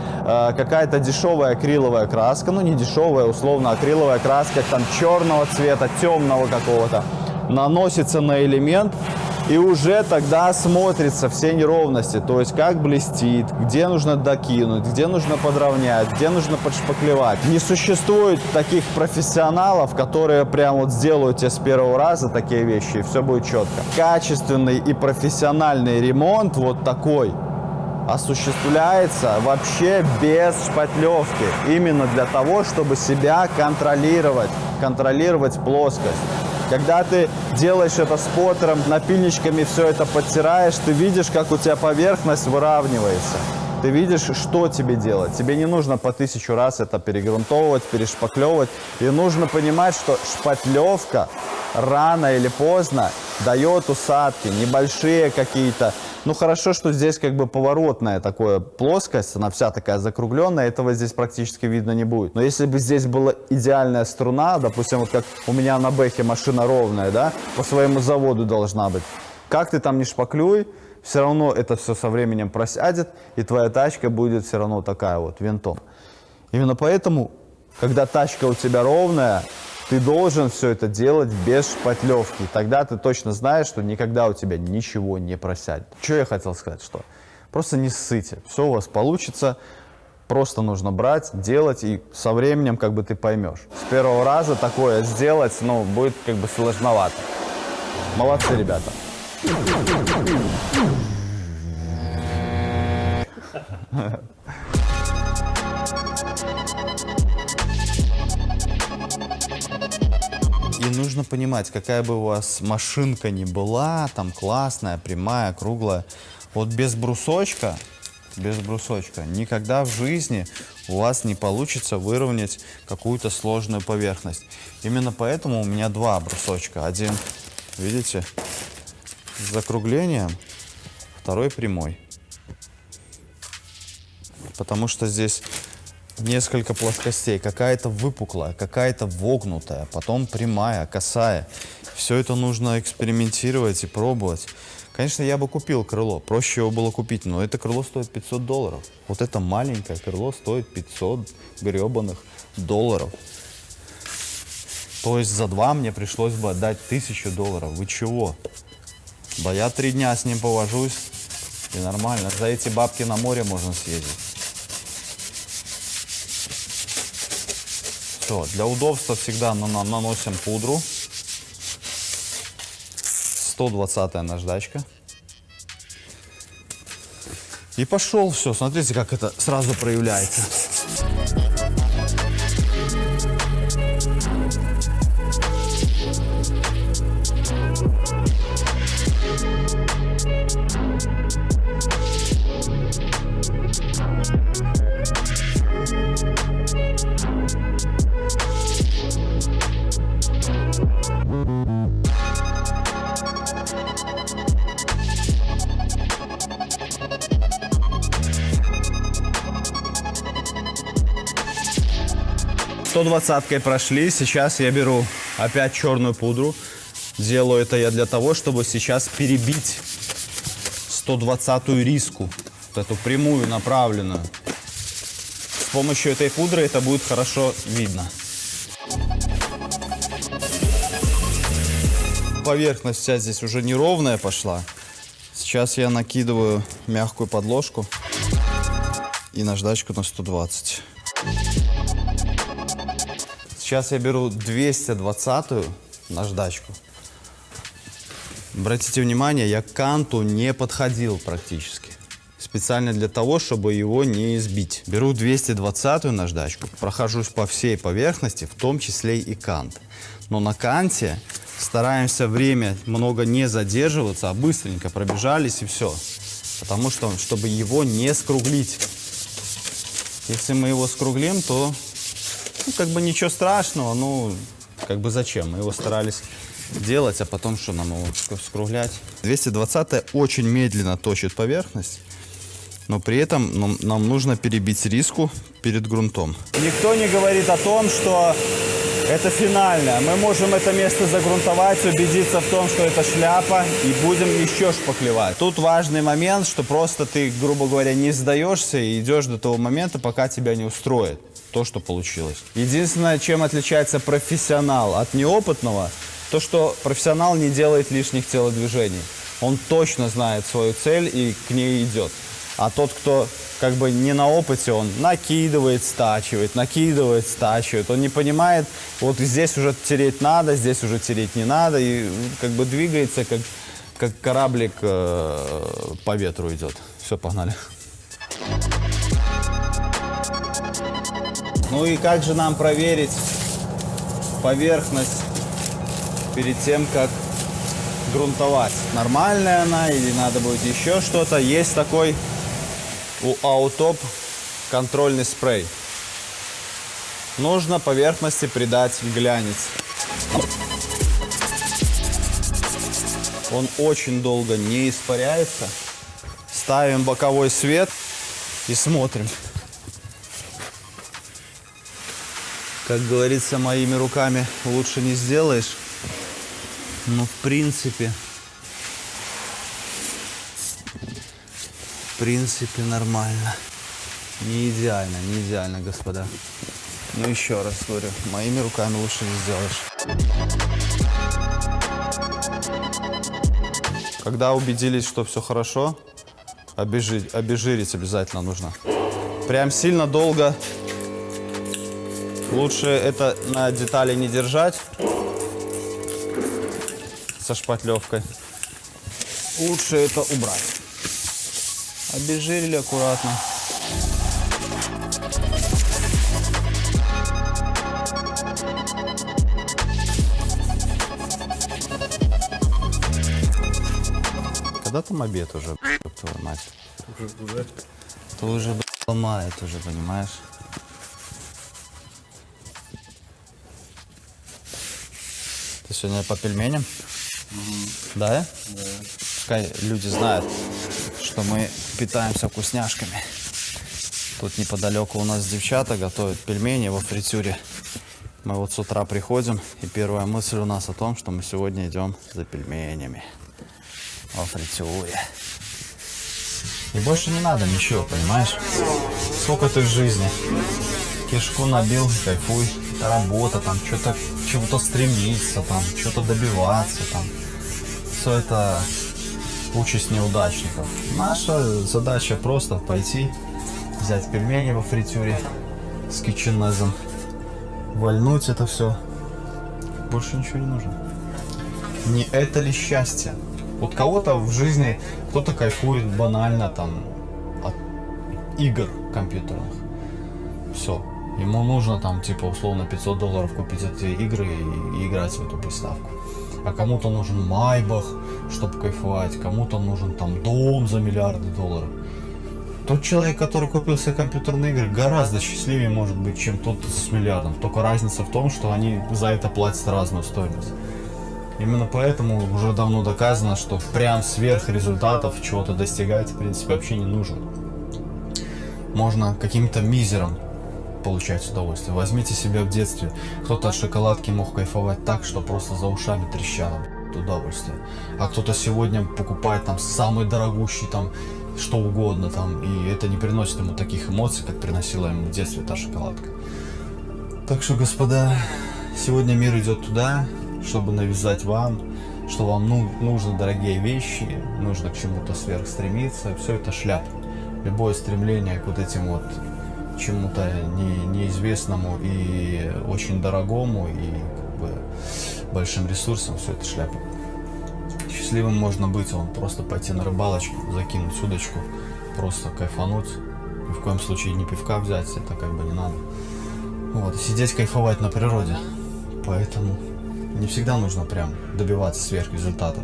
B: какая-то дешевая акриловая краска, ну, не дешевая, условно, акриловая краска, там, черного цвета, темного какого-то, наносится на элемент, и уже тогда смотрятся все неровности, то есть как блестит, где нужно докинуть, где нужно подровнять, где нужно подшпаклевать. Не существует таких профессионалов, которые прям вот сделают тебе с первого раза такие вещи, и все будет четко. Качественный и профессиональный ремонт вот такой осуществляется вообще без шпатлевки. Именно для того, чтобы себя контролировать плоскость. Когда ты делаешь это споттером, напильничками все это подтираешь, ты видишь, как у тебя поверхность выравнивается. Ты видишь, что тебе делать. Тебе не нужно по 1000 раз это перегрунтовывать, перешпаклевывать. И нужно понимать, что шпатлевка рано или поздно дает усадки, небольшие какие-то. Ну, хорошо, что здесь как бы поворотная такая плоскость, она вся такая закругленная, этого здесь практически видно не будет. Но если бы здесь была идеальная струна, допустим, вот как у меня на бэхе машина ровная, да, по своему заводу должна быть. Как ты там не шпаклюй, все равно это все со временем просядет, и твоя тачка будет все равно такая вот, винтом. Именно поэтому, когда тачка у тебя ровная, ты должен все это делать без шпатлевки. Тогда ты точно знаешь, что никогда у тебя ничего не просядет. Что я хотел сказать, что просто не ссыте. Все у вас получится. Просто нужно брать, делать, и со временем как бы ты поймешь. С первого раза такое сделать, ну, будет как бы сложновато. Молодцы, ребята. И нужно понимать, какая бы у вас машинка ни была, там классная, прямая, круглая, вот без брусочка никогда в жизни у вас не получится выровнять какую-то сложную поверхность. Именно поэтому у меня два брусочка. Один, видите, с закруглением, второй прямой. Потому что здесь несколько плоскостей, какая-то выпуклая, какая-то вогнутая, потом прямая, косая. Все это нужно экспериментировать и пробовать. Конечно, я бы купил крыло, проще его было купить, но это крыло стоит $500. Вот это маленькое крыло стоит 500 гребаных долларов. То есть за два мне пришлось бы отдать $1000. Вы чего? Да я 3 дня с ним повожусь, и нормально. За эти бабки на море можно съездить. Все, для удобства всегда наносим пудру. 120-я наждачка. И пошел, все. Смотрите, как это сразу проявляется. «120-кой прошли, сейчас я беру опять черную пудру. Делаю это я для того, чтобы сейчас перебить 120-ю риску, вот эту прямую, направленную. С помощью этой пудры это будет хорошо видно. Поверхность вся здесь уже неровная пошла. Сейчас я накидываю мягкую подложку и наждачку на 120. Сейчас я беру 220-ю наждачку. Обратите внимание, я к канту не подходил практически. специально для того, чтобы его не сбить. Беру 220-ю наждачку, прохожусь по всей поверхности, в том числе и кант. Но на канте стараемся время много не задерживаться, а быстренько пробежались и все. Потому что, чтобы его не скруглить. Если мы его скруглим, то как бы ничего страшного, ну как бы зачем? Мы его старались делать, а потом что нам его скруглять? 220-я очень медленно точит поверхность, но при этом нам нужно перебить риску перед грунтом. Никто не говорит о том, что это финальное. Мы можем это место загрунтовать, убедиться в том, что это шляпа, и будем еще шпаклевать. Тут важный момент, что просто ты, грубо говоря, не сдаешься и идешь до того момента, пока тебя не устроит то, что получилось. Единственное, чем отличается профессионал от неопытного, то, что профессионал не делает лишних телодвижений. Он точно знает свою цель и к ней идет. А тот, кто как бы не на опыте, он накидывает, стачивает, он не понимает, вот здесь уже тереть надо, здесь уже тереть не надо, и как бы двигается, как кораблик по ветру идет. Все, погнали. Ну и как же нам проверить поверхность перед тем, как грунтовать? Нормальная она или надо будет еще что-то? Есть такой у Аутоп контрольный спрей. Нужно поверхности придать глянец. Он очень долго не испаряется. Ставим боковой свет и смотрим. Как говорится, моими руками лучше не сделаешь. Но в принципе нормально. Не идеально, господа. Ну еще раз говорю, моими руками лучше не сделаешь. Когда убедились, что все хорошо, обезжирить обязательно нужно. Прям сильно долго лучше это на детали не держать со шпатлевкой. Лучше это убрать. Обезжирили аккуратно. Когда там обед уже, твою мать?
C: Уже.
B: То уже ломает уже, понимаешь? Ты сегодня по пельменям? Да? Да. Пускай люди знают, что мы питаемся вкусняшками. Тут неподалеку у нас девчата готовят пельмени во фритюре. Мы вот с утра приходим, и первая мысль у нас о том, что мы сегодня идем за пельменями во фритюре. И больше не надо ничего, понимаешь? Сколько ты в жизни? Кишку набил, кайфуй. Это работа, там, что-то, чего-то стремиться, там, что-то добиваться, там. Все это участь неудачников. Наша задача просто пойти, взять пельмени во фритюре с кетчунезом, вальнуть это все. Больше ничего не нужно. Не это ли счастье? Вот кого-то в жизни, кто-то кайфует банально там от игр компьютерных. Все. Ему нужно там типа условно $500 купить эти игры и играть в эту приставку. А кому-то нужен Майбах, чтобы кайфовать, кому-то нужен там дом за миллиарды долларов. Тот человек, который купил себе компьютерные игры, гораздо счастливее может быть, чем тот с миллиардом. Только разница в том, что они за это платят разную стоимость. Именно поэтому уже давно доказано, что прям сверх результатов чего-то достигать в принципе вообще не нужно. Можно каким-то мизером получать удовольствие. Возьмите себя в детстве. Кто-то от шоколадки мог кайфовать так, что просто за ушами трещало удовольствие. А кто-то сегодня покупает там самый дорогущий там что угодно там, и это не приносит ему таких эмоций, как приносила ему в детстве та шоколадка. Так что, господа, сегодня мир идет туда, чтобы навязать вам, что вам нужны дорогие вещи, нужно к чему-то сверхстремиться. Все это шляпа. Любое стремление к вот этим вот чему-то неизвестному и очень дорогому и как бы большим ресурсам, все это шляпа. Счастливым можно быть, он просто пойти на рыбалочку, закинуть удочку, просто кайфануть. Ни в коем случае не пивка взять, это как бы не надо. Вот, сидеть кайфовать на природе. Поэтому не всегда нужно прям добиваться сверхрезультатов.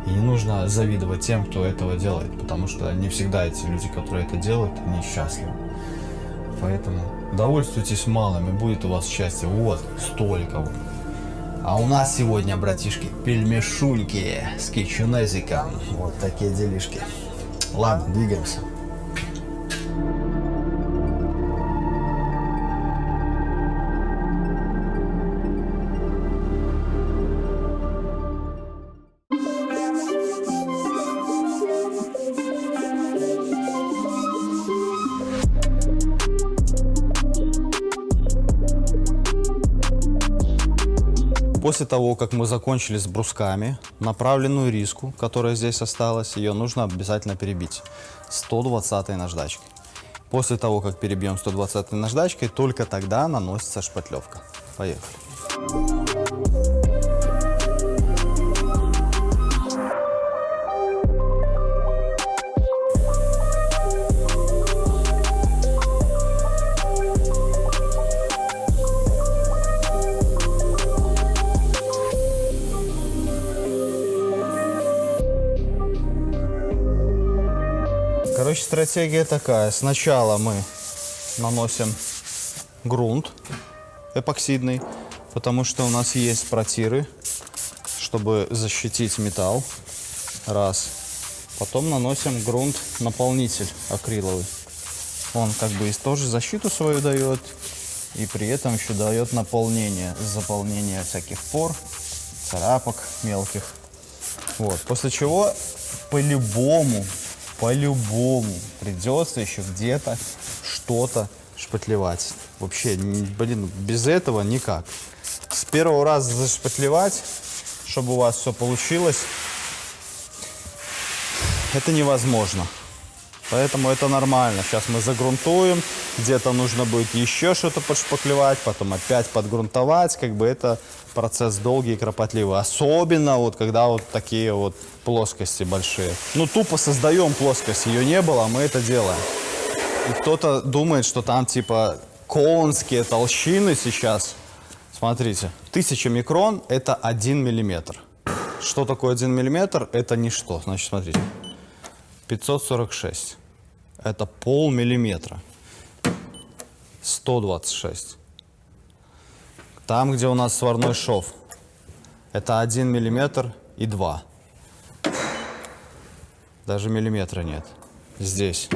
B: И не нужно завидовать тем, кто этого делает, потому что не всегда эти люди, которые это делают, они счастливы. Поэтому довольствуйтесь малым, и будет у вас счастье. Вот, столько вот. А у нас сегодня, братишки, пельмешульки с кетчунезиком. Вот такие делишки. Ладно, двигаемся. После того, как мы закончили с брусками, направленную риску, которая здесь осталась, ее нужно обязательно перебить 120-й наждачкой. После того, как перебьем 120-й наждачкой, только тогда наносится шпатлевка. Поехали. Короче, стратегия такая. Сначала мы наносим грунт эпоксидный, потому что у нас есть протиры, чтобы защитить металл. Раз. Потом наносим грунт-наполнитель акриловый. Он как бы и тоже защиту свою дает, и при этом еще дает наполнение, заполнение всяких пор, царапок мелких. Вот. После чего по-любому придется еще где-то что-то шпатлевать. Вообще, блин, без этого никак. С первого раза зашпатлевать, чтобы у вас все получилось, это невозможно. Поэтому это нормально. Сейчас мы загрунтуем, где-то нужно будет еще что-то подшпаклевать, потом опять подгрунтовать. Как бы это процесс долгий и кропотливый. Особенно вот когда вот такие вот плоскости большие. Ну, тупо создаем плоскость, ее не было, а мы это делаем. И кто-то думает, что там типа конские толщины сейчас. Смотрите, 1000 микрон – это 1 миллиметр. Что такое 1 миллиметр? Это ничто. Значит, смотрите. 546. Это полмиллиметра. 126. Там, где у нас сварной шов, это 1 миллиметр и 2. Даже миллиметра нет. Здесь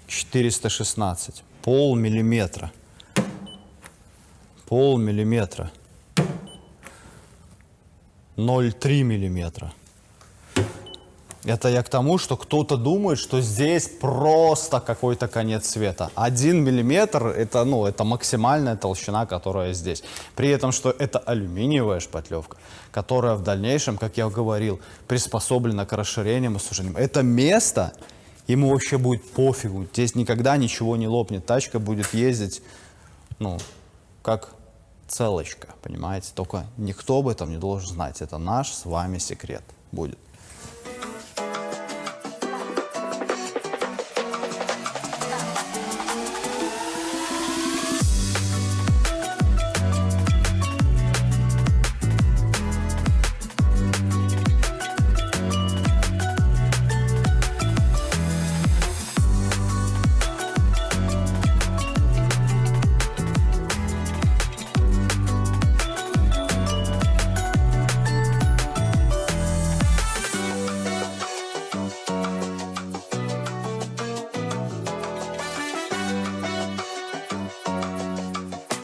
B: 416. Полмиллиметра. Полмиллиметра. 0,3 миллиметра. Это я к тому, что кто-то думает, что здесь просто какой-то конец света. 1 миллиметр это, ну, это максимальная толщина, которая здесь. При этом, что это алюминиевая шпатлевка, которая в дальнейшем, как я говорил, приспособлена к расширениям и сужениям. Это место, ему вообще будет пофигу. Здесь никогда ничего не лопнет. Тачка будет ездить, ну, как целочка, понимаете? Только никто об этом не должен знать. Это наш с вами секрет будет.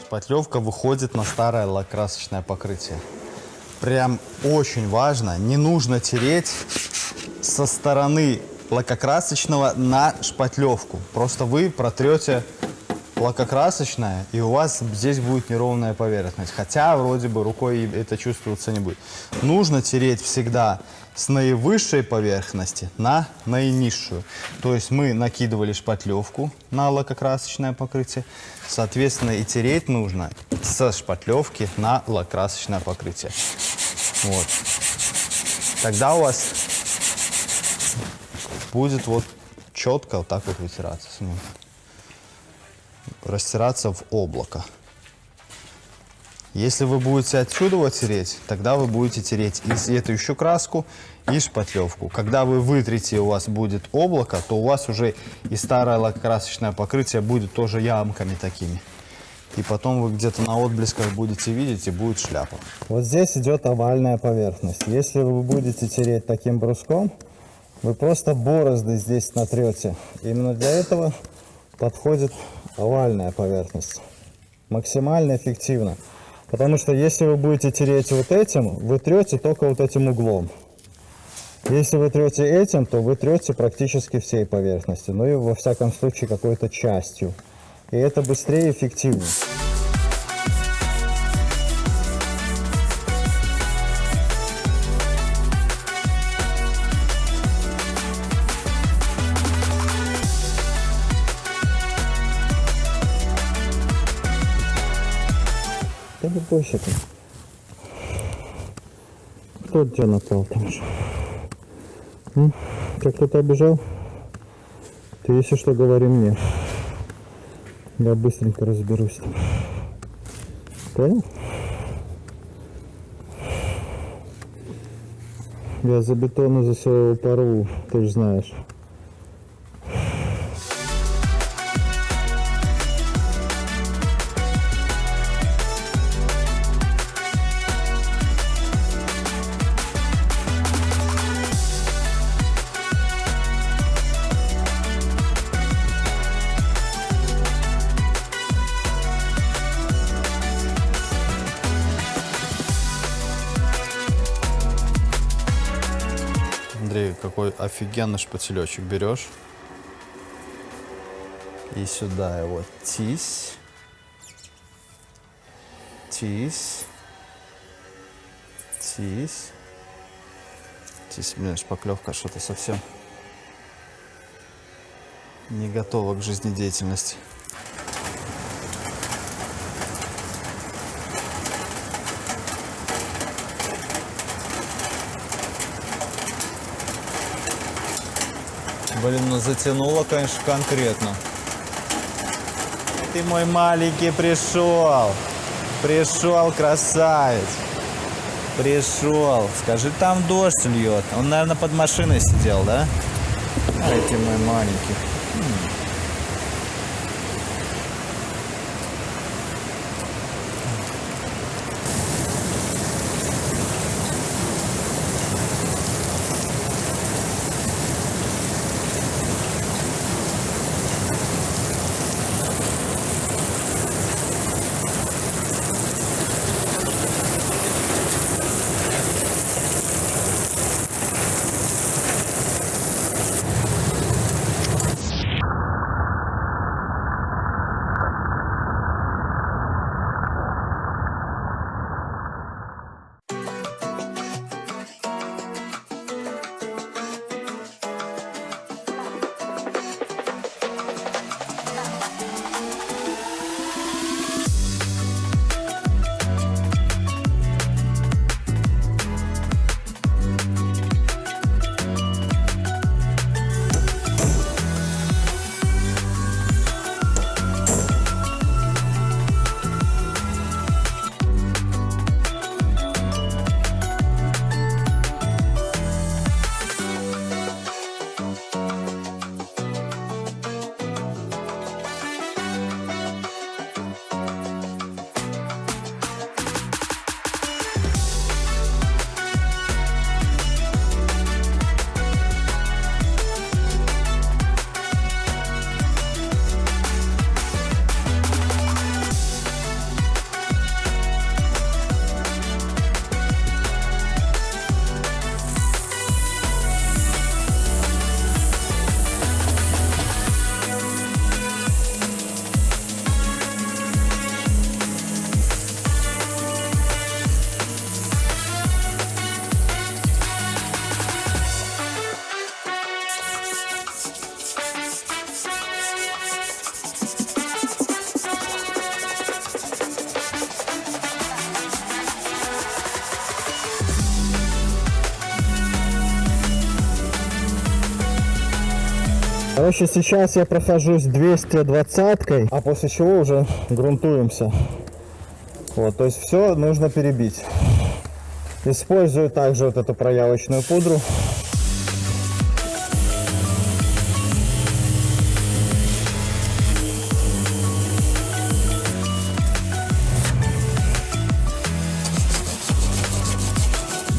B: Шпатлевка выходит на старое лакрасочное покрытие. Прям очень важно, не нужно тереть со стороны лакокрасочного на шпатлевку. Просто вы протрете лакокрасочное, и у вас здесь будет неровная поверхность. Хотя вроде бы рукой это чувствоваться не будет. Нужно тереть всегда с наивысшей поверхности на наинизшую. То есть мы накидывали шпатлевку на лакокрасочное покрытие. Соответственно, и тереть нужно со шпатлевки на лакокрасочное покрытие. Вот. Тогда у вас будет вот четко вот так вот вытираться. Смотри. Растираться в облако. Если вы будете отсюда вот тереть, тогда вы будете тереть и эту еще краску, и шпатлевку. Когда вы вытрете, у вас будет облако, то у вас уже и старое лакокрасочное покрытие будет тоже ямками такими. И потом вы где-то на отблесках будете видеть, и будет шляпа.
E: Вот здесь идет овальная поверхность. Если вы будете тереть таким бруском, вы просто борозды здесь натрете. Именно для этого подходит овальная поверхность. Максимально эффективно. Потому что если вы будете тереть вот этим, вы трете только вот этим углом. Если вы трете этим, то вы трете практически всей поверхностью. Ну и во всяком случае какой-то частью. И это быстрее и эффективнее. Да не бойся ты. Кто тебя напал там же? Как кто-то обижал? Ты если что, говори мне. Я быстренько разберусь там. Понял? Я за бетону за своего порву, ты же знаешь.
B: Андрей, какой офигенный шпателечек берешь. И сюда его тись. Тись. Тись. Тись, блин, шпаклевка что-то совсем не готова к жизнедеятельности.
D: Блин, ну затянуло, конечно, конкретно. Ты мой маленький пришел. Пришел, красавец. Пришел. Скажи, там дождь льет. Он, наверное, под машиной сидел, да? Ай, ты мой маленький.
E: Короче, сейчас я прохожусь 220-кой, а после чего уже грунтуемся. Вот, то есть все нужно перебить. Использую также вот эту проявочную пудру.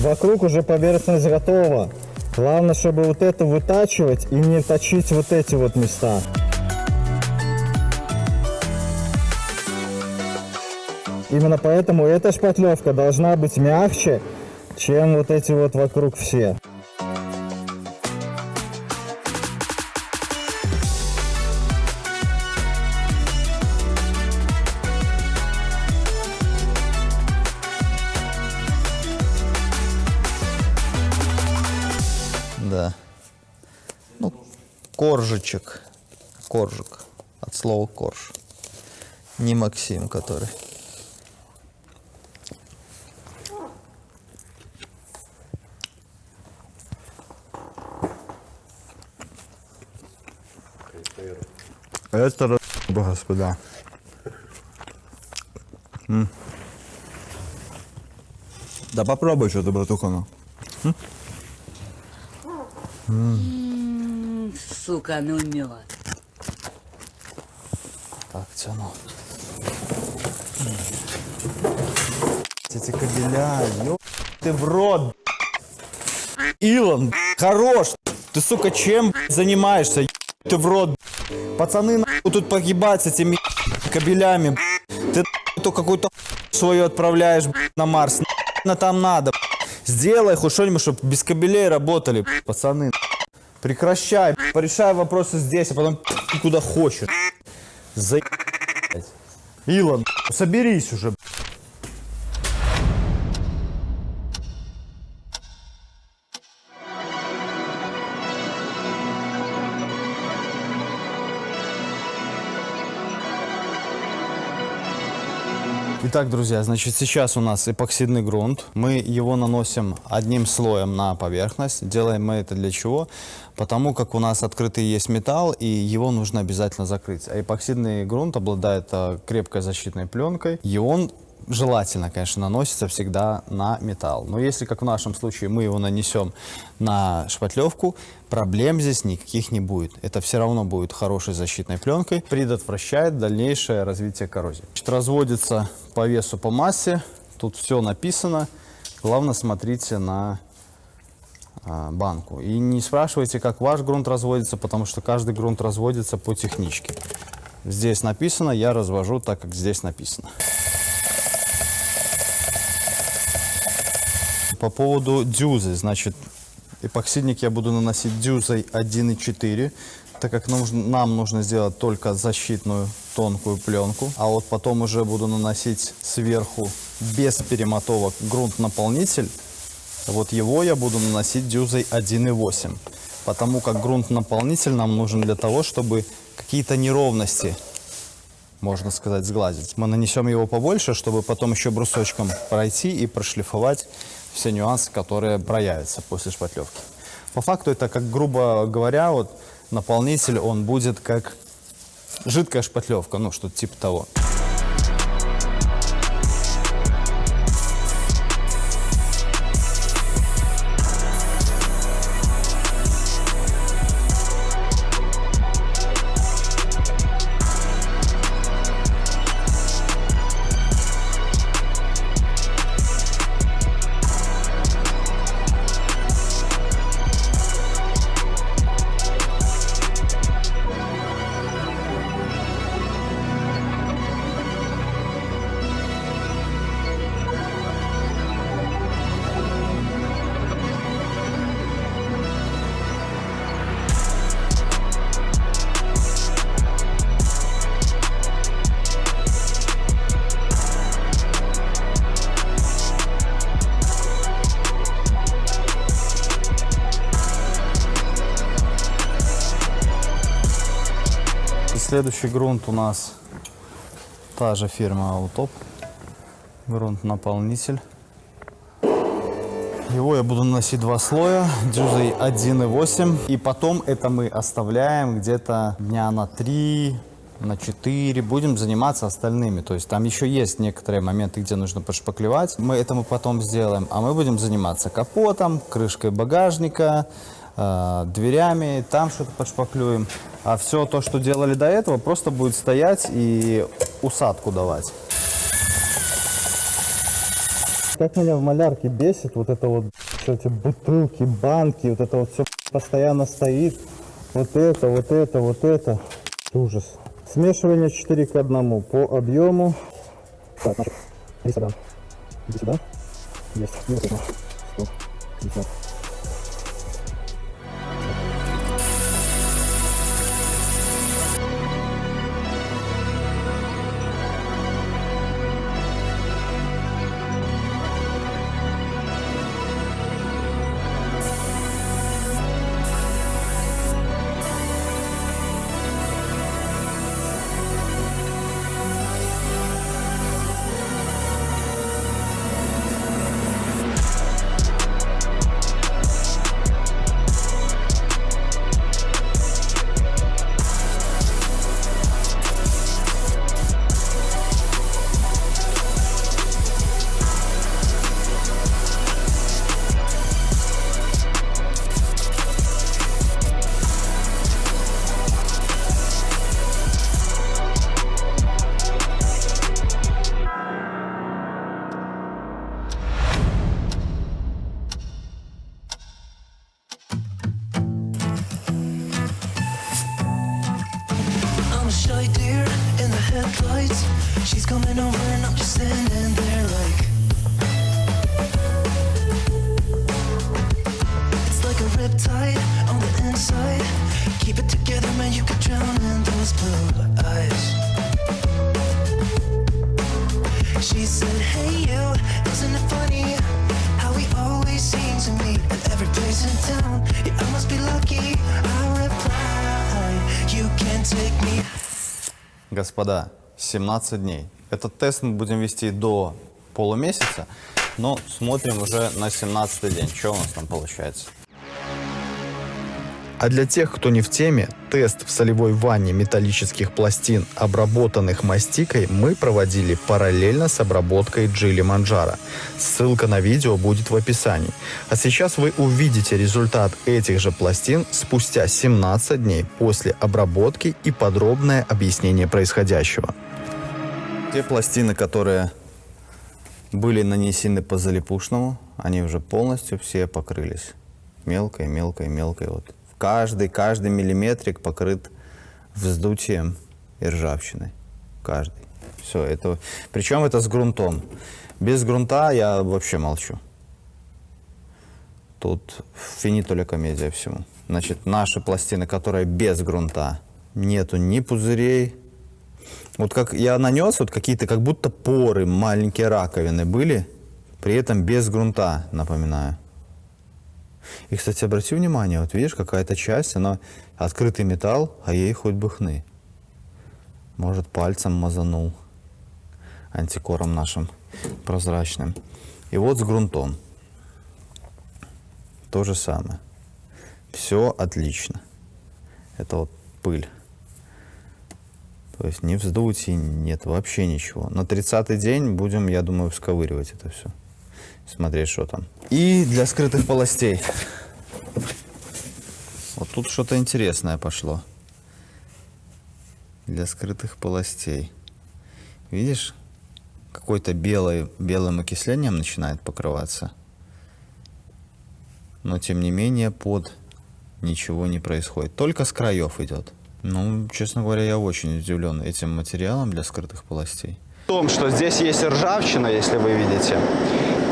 E: Вокруг уже поверхность готова. Главное, чтобы вот это вытачивать и не точить вот эти вот места. Именно поэтому эта шпатлевка должна быть мягче, чем вот эти вот вокруг все.
D: Да. Ну, коржичек. Коржик. От слова корж. Не Максим, который.
E: Это господа.
D: Да попробуй что-то, братуха, ну.
F: Сука, ну мед.
D: Так, тяну. Эти кабеля, ёб ты в рот. Илон, хорош. Ты, сука, чем занимаешься? Ёб ты в рот. Пацаны нахуй тут погибать с этими кабелями. Ты то какую-то свою отправляешь на Марс. На там надо. Сделай хоть что-нибудь, чтобы без кабелей работали, пацаны. Прекращай, порешай вопросы здесь, а потом куда хочешь. Илон, соберись уже.
B: Итак, друзья, значит, сейчас у нас эпоксидный грунт. Мы его наносим одним слоем на поверхность. Делаем мы это для чего? Потому как у нас открытый есть металл, и его нужно обязательно закрыть. А эпоксидный грунт обладает крепкой защитной пленкой, и он желательно, конечно, наносится всегда на металл. Но если, как в нашем случае, мы его нанесем на шпатлевку, проблем здесь никаких не будет. Это все равно будет хорошей защитной пленкой, предотвращает дальнейшее развитие коррозии. Значит, разводится по весу, по массе. Тут все написано. Главное, смотрите на банку. И не спрашивайте, как ваш грунт разводится, потому что каждый грунт разводится по техничке. Здесь написано, я развожу так, как здесь написано. По поводу дюзы, значит, эпоксидник я буду наносить дюзой 1,4, так как нам нужно сделать только защитную тонкую пленку. А вот потом уже буду наносить сверху без перемотовок грунт-наполнитель. Вот его я буду наносить дюзой 1,8, потому как грунт-наполнитель нам нужен для того, чтобы какие-то неровности, можно сказать, сгладить. Мы нанесем его побольше, чтобы потом еще брусочком пройти и прошлифовать все нюансы, которые проявятся после шпатлевки. По факту это, как грубо говоря, вот наполнитель, он будет как жидкая шпатлевка, ну что-то типа того. Следующий грунт у нас та же фирма Аутоп. Грунт-наполнитель. Его я буду наносить 2 слоя, дюзой 1,8. И потом это мы оставляем где-то дня на 3, на 4. Будем заниматься остальными. То есть там еще есть некоторые моменты, где нужно подшпаклевать. Мы это потом сделаем. А мы будем заниматься капотом, крышкой багажника, дверями. Там что-то подшпаклюем. А все то, что делали до этого, просто будет стоять и усадку давать.
E: Как меня в малярке бесит вот это вот, что эти бутылки, банки, вот это вот все постоянно стоит. Вот это, вот это, вот это. Ужас. Смешивание 4 к 1 по объему. Так, значит, иди сюда. Иди сюда. Есть. И вот это. 150.
F: I'm a shy deer in the headlights. She's coming over and I'm just standing there like it's like a riptide on the inside. Keep it together, man, you could drown in those blue eyes. She said, hey you, isn't it funny how we always seem to meet at every place in town? Yeah, I must be lucky. I reply, you can't take me.
B: Господа, 17 дней. Этот тест мы будем вести до полумесяца, но смотрим уже на 17-й день. Что у нас там получается?
A: А для тех, кто не в теме, тест в солевой ванне металлических пластин, обработанных мастикой, мы проводили параллельно с обработкой Geely Manjaro. Ссылка на видео будет в описании. А сейчас вы увидите результат этих же пластин спустя 17 дней после обработки и подробное объяснение происходящего.
B: Те пластины, которые были нанесены по залипушному, они уже полностью все покрылись. Мелкой. Вот. Каждый миллиметрик покрыт вздутием и ржавчиной. Каждый. Все, это... Причем это с грунтом. Без грунта я вообще молчу. Тут финито ля комедия всему. Значит, наши пластины, которые без грунта, нету ни пузырей. Вот как я нанес, вот какие-то как будто поры, маленькие раковины были, при этом без грунта, напоминаю. И, кстати, обрати внимание, вот видишь, какая-то часть, она открытый металл, а ей хоть бы хны. Может, пальцем мазанул антикором нашим прозрачным. И вот с грунтом. То же самое. Все отлично. Это вот пыль. То есть ни вздутий, нет вообще ничего. На 30-й день будем, я думаю, всковыривать это все. Смотреть, что там. И для скрытых полостей. Вот тут что-то интересное пошло. Для скрытых полостей. Видишь? Какой-то белым окислением начинает покрываться. Но, тем не менее, под ничего не происходит. Только с краев идет. Ну, честно говоря, я очень удивлен этим материалом для скрытых полостей. В том, что здесь есть ржавчина, если вы видите,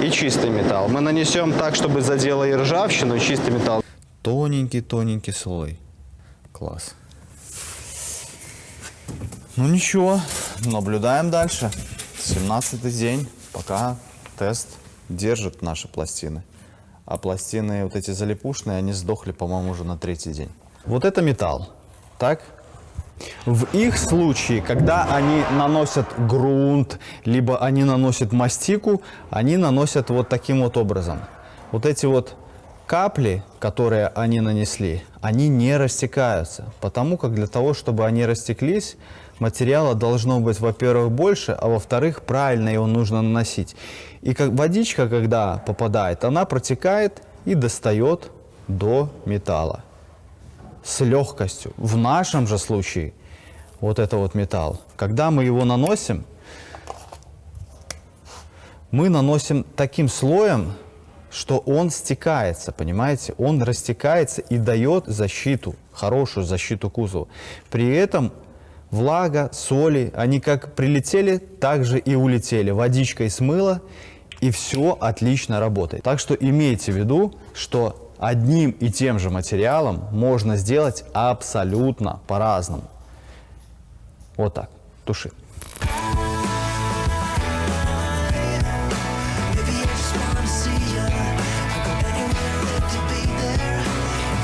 B: и чистый металл. Мы нанесем так, чтобы задело и ржавчину, и чистый металл. Тоненький слой. Класс. Ну ничего, наблюдаем дальше. 17-й день, пока тест держит наши пластины. А пластины вот эти залипушные, они сдохли, по-моему, уже на 3-й день. Вот это металл, так? В их случае, когда они наносят грунт, либо они наносят мастику, они наносят вот таким вот образом. вот эти вот капли, которые они нанесли, они не растекаются. Потому как для того, чтобы они растеклись, материала должно быть, во-первых, больше, а во-вторых, правильно его нужно наносить. И как водичка, когда попадает, она протекает и достает до металла с легкостью. В нашем же случае вот это вот металл, когда мы его наносим, мы наносим таким слоем, что он стекается, понимаете? Он растекается и дает защиту, хорошую защиту кузова. При этом влага, соли, они как прилетели, так же и улетели. Водичкой смыло, и все отлично работает. Так что имейте в виду, что одним и тем же материалом можно сделать абсолютно по-разному. Вот так. Туши.
F: Maybe I just wanna see ya. I go anywhere live to be there.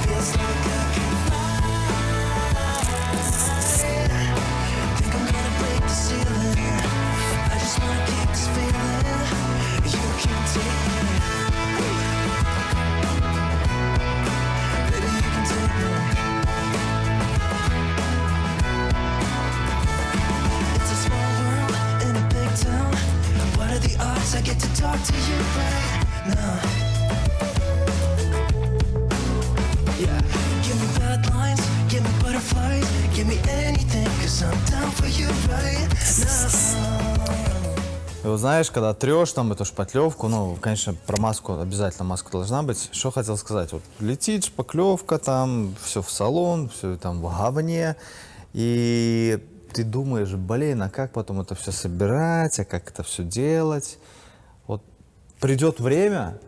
F: Feels like I can fly. Think I'm gonna break the ceiling. I just wanna keep this feeling. You can take me. Baby, you can take me. It's a small world in a big town. What are the odds I get to talk to you right now? Yeah, give me bad lines, give me butterflies, give me anything, 'cause I'm down for you right now.
B: И вот знаешь, когда трешь там эту шпатлевку, ну, конечно, про маску обязательно маска должна быть. Что хотел сказать? Вот летит шпаклевка там, все в салон, все там в говне. И ты думаешь, блин, а как потом это все собирать, а как это все делать? Вот придет время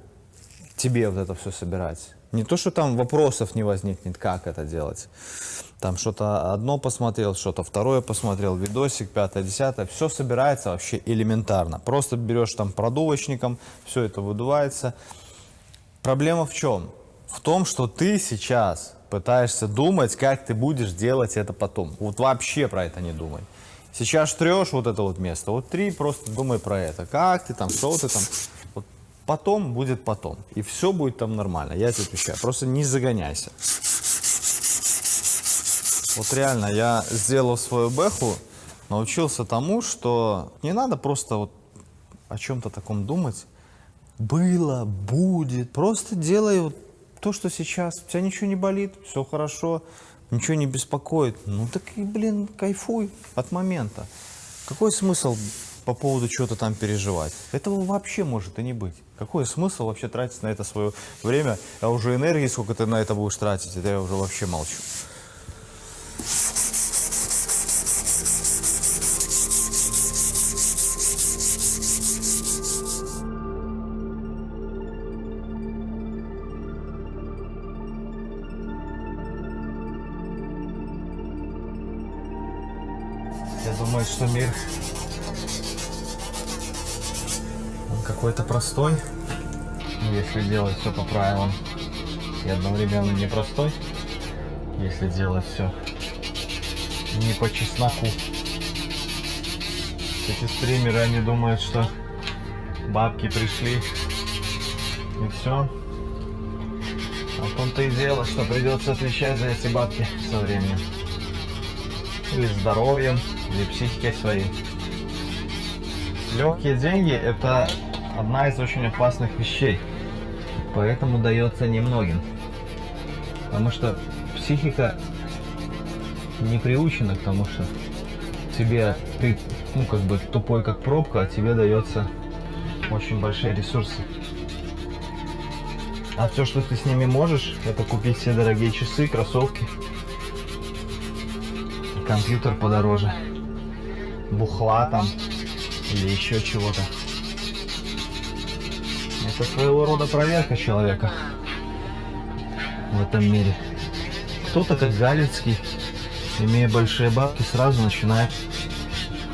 B: тебе вот это все собирать. Не то, что там вопросов не возникнет, как это делать. Там что-то одно посмотрел, что-то второе посмотрел, видосик, пятое, десятое. Все собирается вообще элементарно. Просто берешь там продувочником, все это выдувается. Проблема в чем? В том, что ты сейчас пытаешься думать, как ты будешь делать это потом. Вот вообще про это не думай. Сейчас трешь вот это вот место, вот три, просто думай про это. Как ты там, что ты там. Вот потом будет потом. И все будет там нормально, я тебе отвечаю. Просто не загоняйся. Вот реально, я сделал свою бэху, научился тому, что не надо просто вот о чем-то таком думать. Было, будет. Просто делай вот то, что сейчас. У тебя ничего не болит, все хорошо, ничего не беспокоит. Ну так и, блин, кайфуй от момента. Какой смысл по поводу чего-то там переживать? Этого вообще может и не быть. Какой смысл вообще тратить на это свое время? А уже энергии, сколько ты на это будешь тратить, это я уже вообще молчу. Я думаю, что мир он какой-то простой, если делать все по правилам, и одновременно непростой, если делать все не по чесноку. Эти стримеры, они думают, что бабки пришли и все. А в том-то и дело, что придется отвечать за эти бабки со временем. Или здоровьем, или психикой своей. Легкие деньги – это одна из очень опасных вещей. Поэтому дается немногим. Потому что психика не приучена к тому, что тебе, ты, ну, как бы тупой как пробка, а тебе дается очень большие ресурсы. А все, что ты с ними можешь, это купить все дорогие часы, кроссовки, компьютер подороже, бухла там или еще чего-то. Это своего рода проверка человека в этом мире. Кто-то, как Галицкий, имея большие бабки, сразу начинает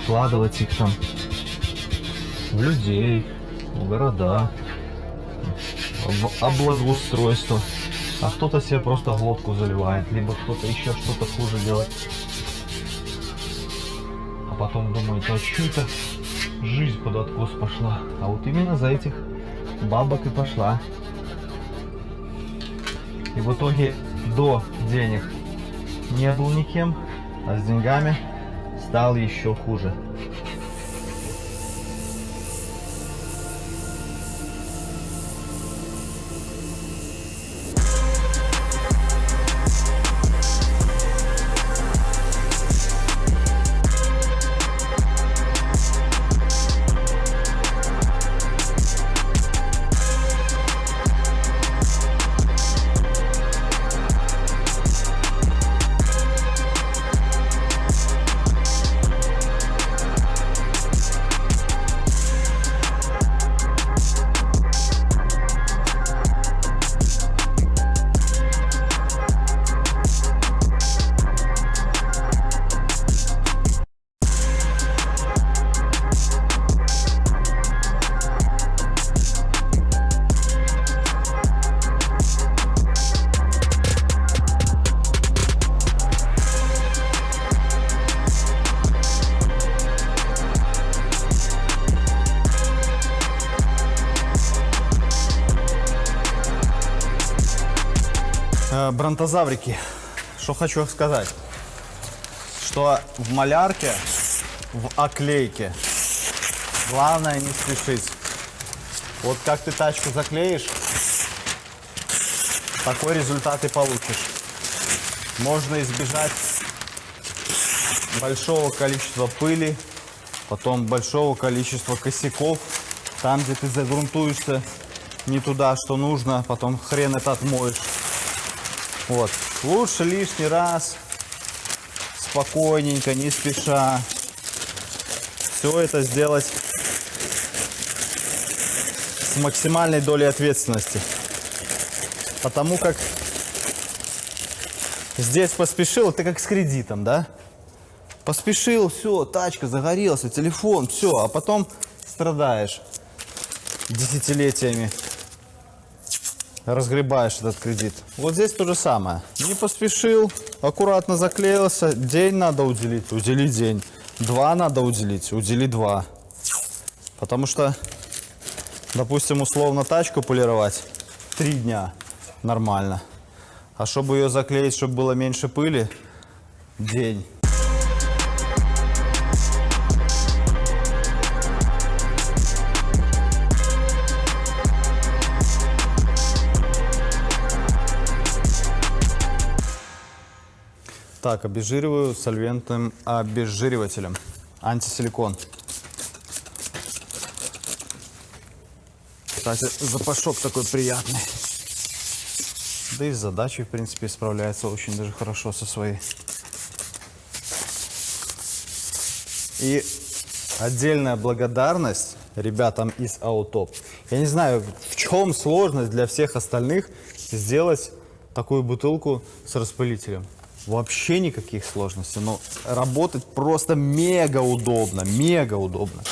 B: вкладывать их там в людей, в города, в облагоустройство. А кто-то себе просто глотку заливает, либо кто-то еще что-то хуже делает. А потом думает, а что это жизнь под откос пошла? А вот именно за этих бабок и пошла.
E: И в итоге до денег не был никем, а с деньгами стал еще хуже. Бронтозаврики, что хочу сказать, что в малярке, в оклейке главное не спешить. Вот как ты тачку заклеишь, такой результат и получишь. Можно избежать большого количества пыли, потом большого количества косяков, там, где ты загрунтуешься не туда, что нужно, потом хрен это отмоешь. Вот. Лучше лишний раз, спокойненько, не спеша, все это сделать с максимальной долей ответственности. Потому как здесь поспешил, ты как с кредитом, да? Поспешил, все, тачка, загорелся, телефон, все, а потом страдаешь десятилетиями. Разгребаешь этот кредит. Вот здесь то же самое. Не поспешил, аккуратно заклеился. День надо уделить, удели день. 2 надо уделить, удели 2. Потому что, допустим, условно тачку полировать 3 дня нормально. А чтобы ее заклеить, чтобы было меньше пыли, день. Так, обезжириваю сольвентным обезжиривателем. Антисиликон. Кстати, запашок такой приятный. Да и с задачей, в принципе, справляется очень даже хорошо со своей. И отдельная благодарность ребятам из Аутоп. Я не знаю, в чем сложность для всех остальных сделать такую бутылку с распылителем. Вообще никаких сложностей, но работать просто мега удобно, мега удобно.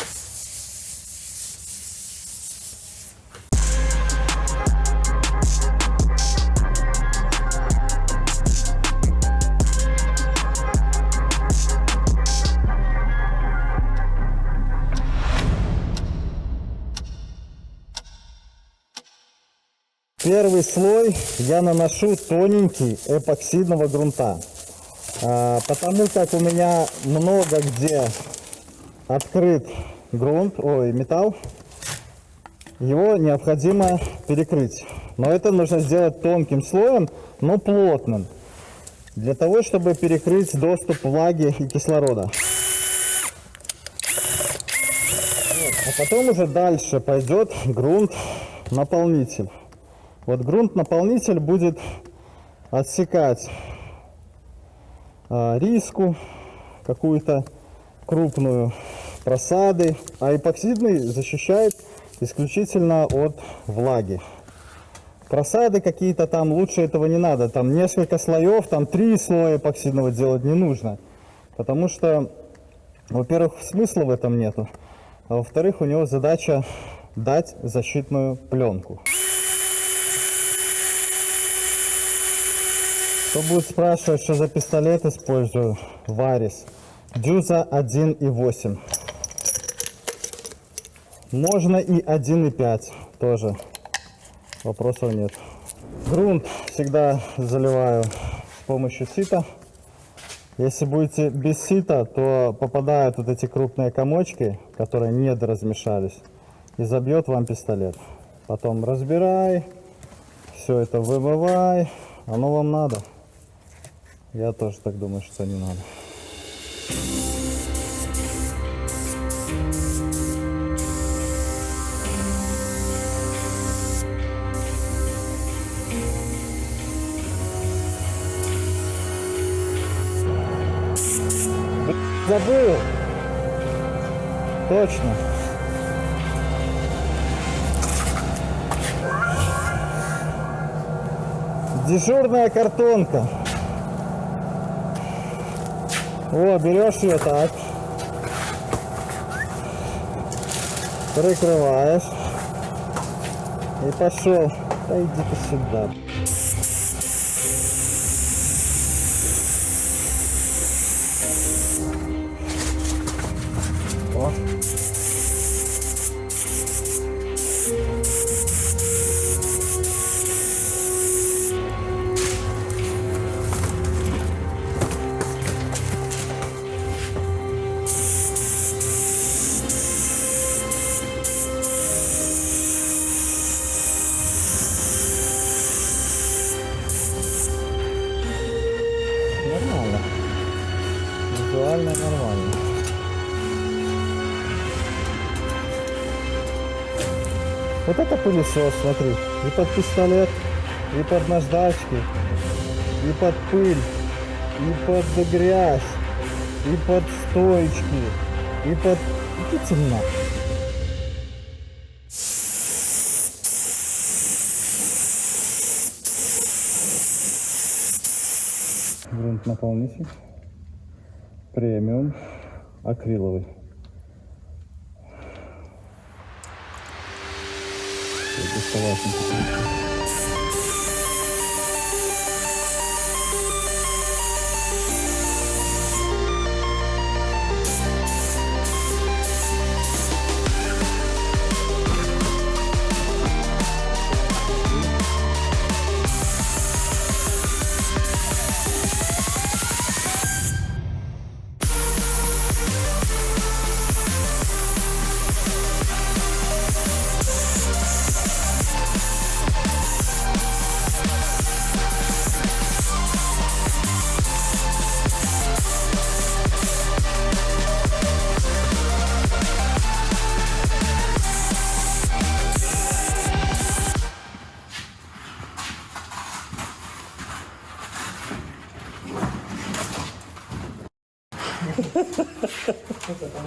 E: Первый слой я наношу тоненький эпоксидного грунта, потому как у меня много где открыт грунт, металл, его необходимо перекрыть. Но это нужно сделать тонким слоем, но плотным, для того, чтобы перекрыть доступ влаги и кислорода. А потом уже дальше пойдет грунт-наполнитель. Вот грунт-наполнитель будет отсекать риску какую-то крупную, просады, а эпоксидный защищает исключительно от влаги. Просады какие-то там, лучше этого не надо, там несколько слоев, там 3 слоя эпоксидного делать не нужно, потому что, во-первых, смысла в этом нету, а во-вторых, у него задача дать защитную пленку. Кто будет спрашивать, что за пистолет использую, Варис. Дюза 1.8. Можно и 1.5 тоже. Вопросов нет. Грунт всегда заливаю с помощью сита. Если будете без сита, то попадают вот эти крупные комочки, которые недоразмешались, и забьет вам пистолет. Потом разбирай, все это вымывай. Оно вам надо? Я тоже так думаю, что не надо. Забыл. Точно. Дежурная картонка. О, берешь ее так. Прикрываешь. И пошел. Да иди ты сюда. О. Нормально. Визуально нормально. Вот это пылесос, смотри. И под пистолет, и под наждачки, и под пыль, и под грязь, и под стоечки, и под... Идите нахуй. Грунт-наполнитель. Премиум. Акриловый.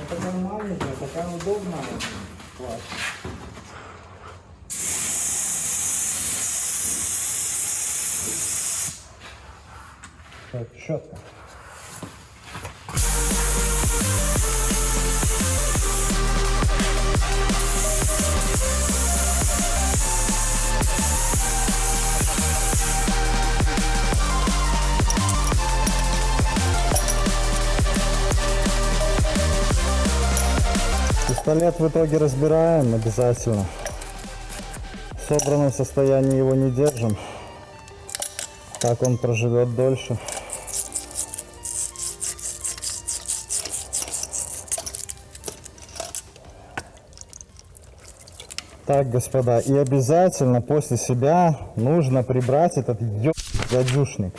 E: Такая маленькая, такая удобная. Так, щетка. Пистолет в итоге разбираем обязательно. В собранном состоянии его не держим. Так он проживет дольше. Так, господа, и обязательно после себя нужно прибрать этот гадюшник.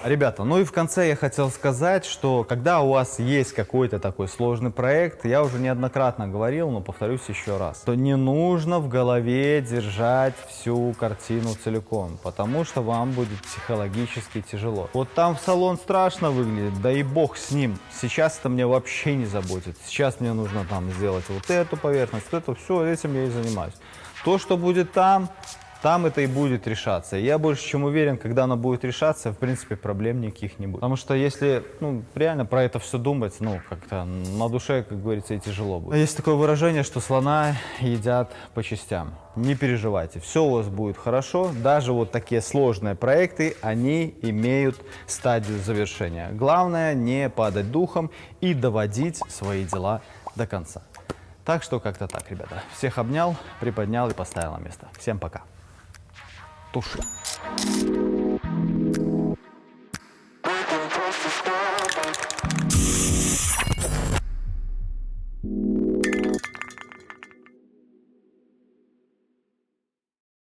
A: Ребята, ну и в конце я хотел сказать, что когда у вас есть какой-то такой сложный проект, я уже неоднократно говорил, но повторюсь еще раз, то не нужно в голове держать всю картину целиком, потому что вам будет психологически тяжело. Вот там в салон страшно выглядит, да и бог с ним. Сейчас это мне вообще не заботит. Сейчас мне нужно там сделать вот эту поверхность, это все, этим я и занимаюсь. То, что будет там это и будет решаться. И я больше чем уверен, когда оно будет решаться, в принципе, проблем никаких не будет. Потому что если, реально про это все думать, как-то на душе, как говорится, и тяжело будет. Есть такое выражение, что слона едят по частям. Не переживайте, все у вас будет хорошо. Даже вот такие сложные проекты, они имеют стадию завершения. Главное, не падать духом и доводить свои дела до конца. Так что как-то так, ребята. Всех обнял, приподнял и поставил на место. Всем пока. Туши.